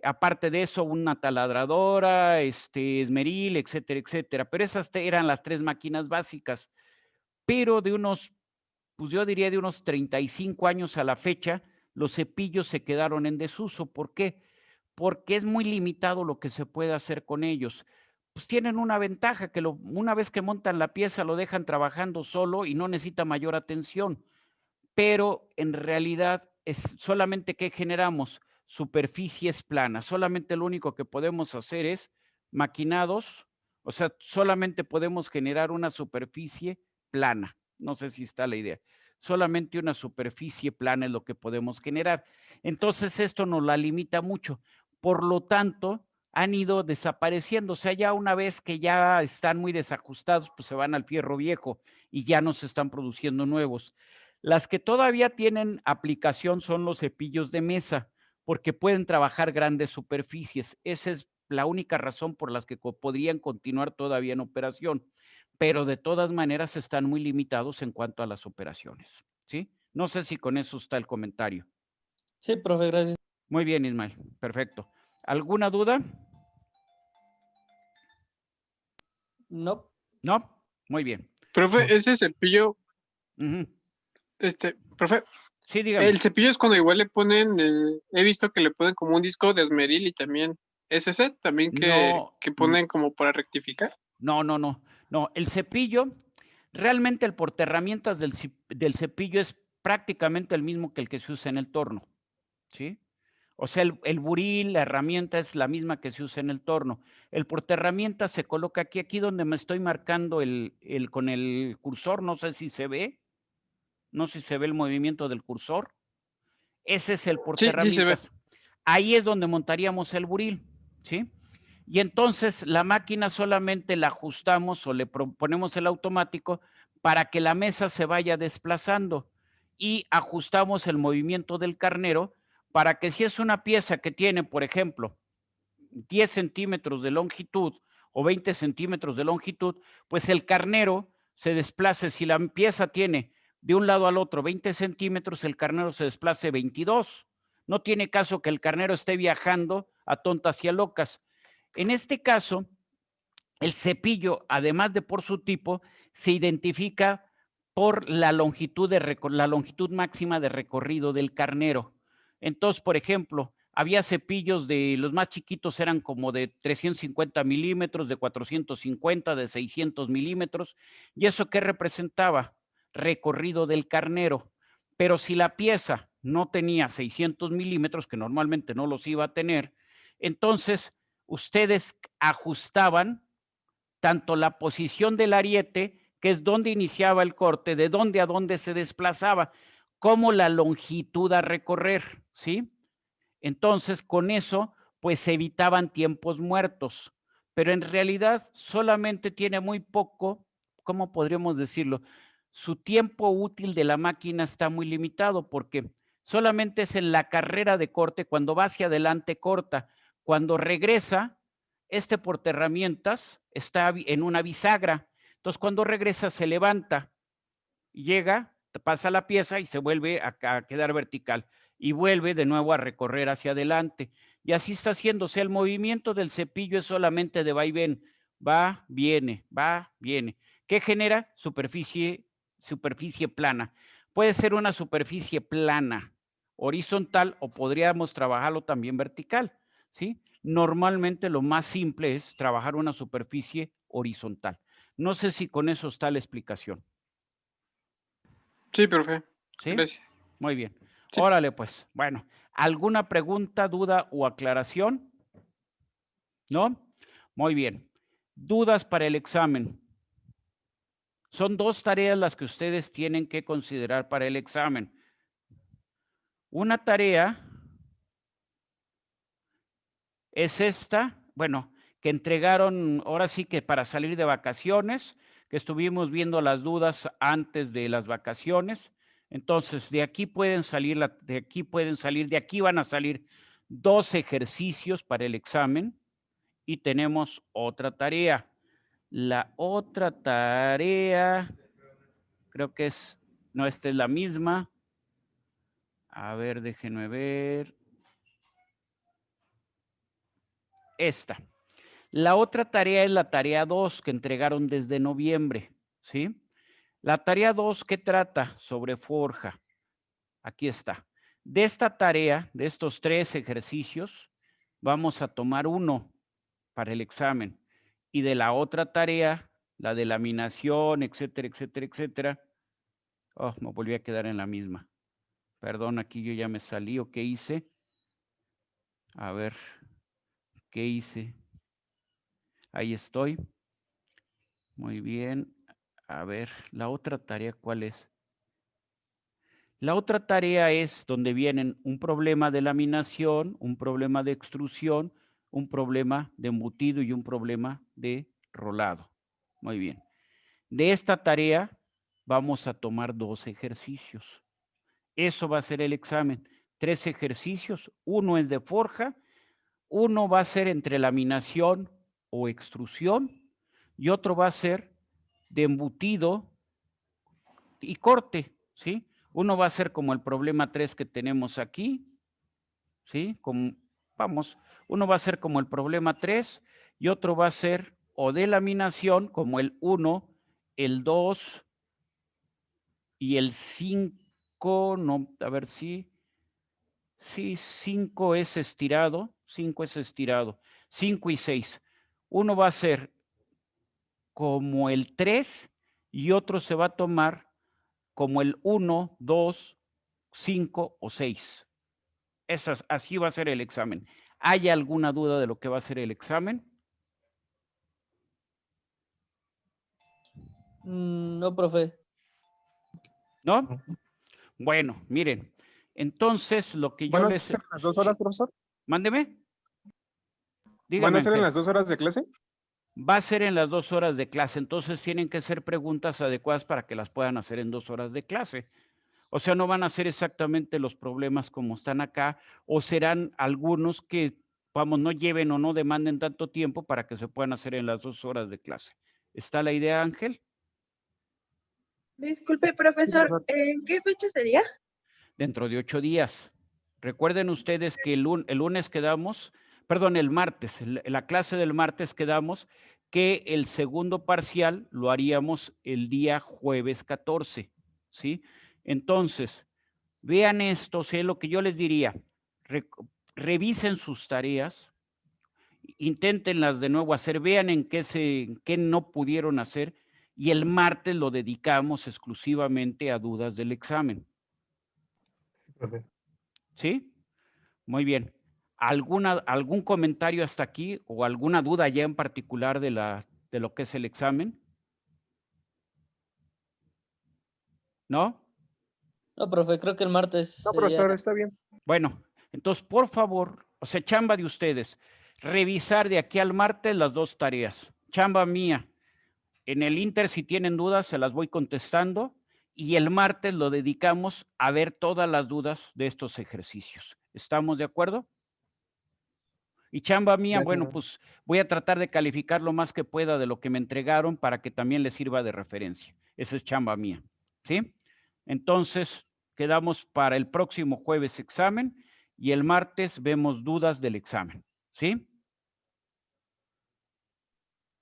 Aparte de eso, una taladradora, esmeril, etcétera, etcétera. Pero esas eran las 3 máquinas básicas. Pero de unos, pues yo diría de unos 35 años a la fecha, los cepillos se quedaron en desuso. ¿Por qué? Porque es muy limitado lo que se puede hacer con ellos. Pues tienen una ventaja, que una vez que montan la pieza lo dejan trabajando solo y no necesita mayor atención. Pero en realidad es solamente que generamos superficies planas. Solamente lo único que podemos hacer es maquinados, o sea, solamente podemos generar una superficie plana. No sé si está la idea. Solamente una superficie plana es lo que podemos generar. Entonces esto nos la limita mucho. Por lo tanto, han ido desapareciendo. O sea, ya una vez que ya están muy desajustados, pues se van al fierro viejo y ya no se están produciendo nuevos. Las que todavía tienen aplicación son los cepillos de mesa, porque pueden trabajar grandes superficies. Esa es la única razón por las que podrían continuar todavía en operación, pero de todas maneras están muy limitados en cuanto a las operaciones, ¿sí? No sé si con eso está el comentario. Sí, profe, gracias. Muy bien, Ismael, perfecto. ¿Alguna duda? No. ¿No? Muy bien. Profe, ese cepillo, Ujú. profe, Sí, dígame. el cepillo es cuando igual le ponen, he visto que le ponen como un disco de esmeril y también, ¿es ese también No, que ponen como para rectificar? no, el cepillo, realmente el portaherramientas del cepillo es prácticamente el mismo que el que se usa en el torno, ¿sí? O sea, el buril, la herramienta es la misma que se usa en el torno. El portaherramientas se coloca aquí donde me estoy marcando con el cursor, no sé si se ve, no sé si se ve el movimiento del cursor. Ese es el Sí, sí se ve. portaherramientas. Ahí es donde montaríamos el buril, ¿sí? Y entonces la máquina solamente la ajustamos o le ponemos el automático para que la mesa se vaya desplazando y ajustamos el movimiento del carnero para que si es una pieza que tiene, por ejemplo, 10 centímetros de longitud o 20 centímetros de longitud, pues el carnero se desplace. Si la pieza tiene de un lado al otro 20 centímetros, el carnero se desplace 22. No tiene caso que el carnero esté viajando a tontas y a locas. En este caso, el cepillo, además de por su tipo, se identifica por la longitud máxima de recorrido del carnero. Entonces, por ejemplo, había cepillos de los más chiquitos, eran como de 350 milímetros, de 450, de 600 milímetros. ¿Y eso qué representaba? Recorrido del carnero. Pero si la pieza no tenía 600 milímetros, que normalmente no los iba a tener, entonces ustedes ajustaban tanto la posición del ariete, que es donde iniciaba el corte, de dónde a dónde se desplazaba, como la longitud a recorrer, ¿sí? Entonces, con eso, pues se evitaban tiempos muertos, pero en realidad solamente tiene muy poco, ¿cómo podríamos decirlo? Su tiempo útil de la máquina está muy limitado porque solamente es en la carrera de corte, cuando va hacia adelante corta, cuando regresa, este portaherramientas está en una bisagra, entonces cuando regresa se levanta, llega, pasa la pieza y se vuelve a quedar vertical y vuelve de nuevo a recorrer hacia adelante. Y así está haciéndose. El movimiento del cepillo es solamente de vaivén. Va, viene, va, viene. ¿Qué genera? Superficie plana. Puede ser una superficie plana, horizontal, o podríamos trabajarlo también vertical, ¿sí? Normalmente lo más simple es trabajar una superficie horizontal. No sé si con eso está la explicación. Sí, profe. ¿Sí? Gracias. Muy bien. Sí. Órale, pues. Bueno, ¿alguna pregunta, duda o aclaración? ¿No? Muy bien. ¿Dudas para el examen? Son 2 tareas las que ustedes tienen que considerar para el examen. Una tarea es esta, bueno, que entregaron ahora sí que para salir de vacaciones, que estuvimos viendo las dudas antes de las vacaciones. Entonces, de aquí van a salir 2 ejercicios para el examen y tenemos otra tarea. La otra tarea, creo que no, esta es la misma. A ver, déjenme ver. Esta. La otra tarea es la tarea 2 que entregaron desde noviembre, ¿sí? La tarea 2, ¿qué trata? Sobre forja. Aquí está. De esta tarea, de estos 3 ejercicios, vamos a tomar uno para el examen. Y de la otra tarea, la de laminación, etcétera, etcétera, etcétera. Oh, me volví a quedar en la misma. Perdón, aquí yo ya me salí. ¿O qué hice? A ver, ¿qué hice? Ahí estoy. Muy bien. A ver, la otra tarea, ¿cuál es? La otra tarea es donde vienen un problema de laminación, un problema de extrusión, un problema de embutido y un problema de rolado. Muy bien. De esta tarea vamos a tomar 2 ejercicios. Eso va a ser el examen. 3 ejercicios. Uno es de forja, uno va a ser entre laminación o extrusión y otro va a ser de embutido y corte, ¿sí? Uno va a ser como el problema 3 que tenemos aquí, ¿sí? Uno va a ser como el problema 3 y otro va a ser o de laminación como el 1, el 2 y el 5, no, a ver si, sí, 5 es estirado, 5 es estirado, 5 y 6. Uno va a ser como el 3 y otro se va a tomar como el 1, 2, 5 o 6. Así va a ser el examen. ¿Hay alguna duda de lo que va a ser el examen? No, profe. ¿No? Bueno, miren. Entonces, lo que yo ¿Van a les... ser las 2 horas, profesor? Mándeme. ¿Van Dígame, a ser en Ángel. las 2 horas de clase? Va a ser en las 2 horas de clase, entonces tienen que ser preguntas adecuadas para que las puedan hacer en 2 horas de clase. O sea, no van a ser exactamente los problemas como están acá, o serán algunos que vamos, no lleven o no demanden tanto tiempo para que se puedan hacer en las 2 horas de clase. ¿Está la idea, Ángel? Disculpe, profesor, profesor. ¿en qué fecha sería? Dentro de 8 días. Recuerden ustedes que el lunes quedamos, perdón, el martes, en la clase del martes quedamos que el segundo parcial lo haríamos el día jueves 14, ¿sí? Entonces, vean esto, sé lo que yo les diría, revisen sus tareas, inténtenlas de nuevo hacer, vean en qué no pudieron hacer y el martes lo dedicamos exclusivamente a dudas del examen. Profe. ¿Sí? Muy bien. ¿Algún comentario hasta aquí o alguna duda ya en particular de lo que es el examen? ¿No? No, profe, creo que el martes No, sería... profesor, está bien. Bueno, entonces, por favor, o sea, chamba de ustedes, revisar de aquí al martes las 2 tareas. Chamba mía. En el Inter, si tienen dudas, se las voy contestando y el martes lo dedicamos a ver todas las dudas de estos ejercicios. ¿Estamos de acuerdo? Y chamba mía, bueno, pues voy a tratar de calificar lo más que pueda de lo que me entregaron para que también les sirva de referencia. Esa es chamba mía, ¿sí? Entonces, quedamos para el próximo jueves examen y el martes vemos dudas del examen, ¿sí?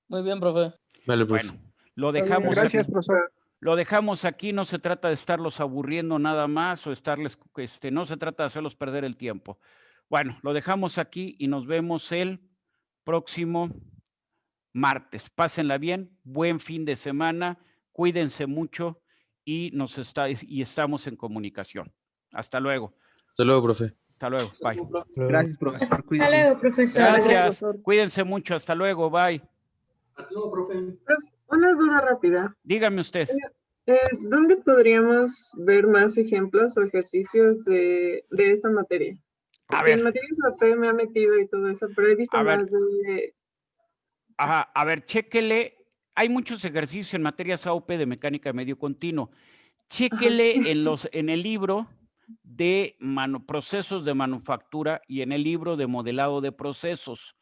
Muy bien, profe. Vale, pues. Bueno, lo dejamos Gracias, aquí. profesor. Lo dejamos aquí, no se trata de estarlos aburriendo nada más o estarles, no se trata de hacerlos perder el tiempo. Bueno, lo dejamos aquí y nos vemos el próximo martes. Pásenla bien, buen fin de semana, cuídense mucho y estamos en comunicación. Hasta luego. Hasta luego, profe. Hasta luego, bye. Gracias, profesor. Hasta luego, profesor. Gracias, cuídense mucho, hasta luego, bye. Hasta luego, profe. Una duda rápida. Dígame usted. ¿Dónde podríamos ver más ejemplos o ejercicios de esta materia? A Porque en ver, materias AP me ha metido y todo eso, pero he visto A ver. más de... ajá, a ver, chéquele. Hay muchos ejercicios en materias AUP de mecánica de medio continuo. Chéquele en el libro de procesos de manufactura y en el libro de modelado de procesos.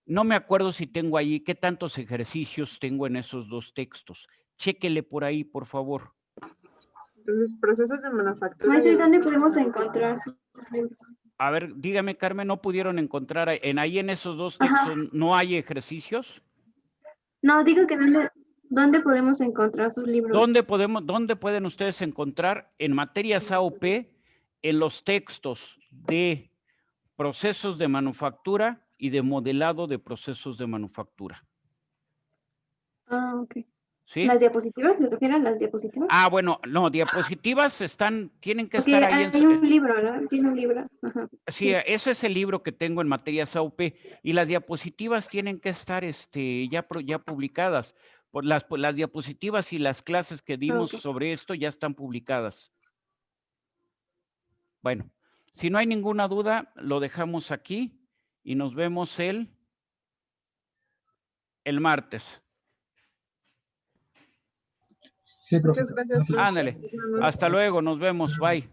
No me acuerdo si tengo ahí qué tantos ejercicios tengo en esos 2 textos. Chéquele por ahí, por favor. Entonces, procesos de manufactura... Maestro, ¿y dónde podemos encontrar sus libros? A ver, dígame, Carmen, ¿no pudieron encontrar ahí en esos 2 Ajá. textos no hay ejercicios? No, digo que ¿dónde podemos encontrar sus libros? ¿Dónde pueden ustedes encontrar en materias AOP en los textos de procesos de manufactura y de modelado de procesos de manufactura? Ah, ok. ¿Sí? ¿Las diapositivas? ¿Se refieren a las diapositivas? Ah, bueno, no, diapositivas tienen que Porque estar ahí hay un libro, ¿no? Tiene un libro. Ajá. Sí, ese es el libro que tengo en materias AUP y las diapositivas tienen que estar ya publicadas. Las diapositivas y las clases que dimos Ok. sobre esto ya están publicadas. Bueno, si no hay ninguna duda, lo dejamos aquí y nos vemos el martes. Sí, muchas gracias. Ándale, hasta luego, nos vemos, bye.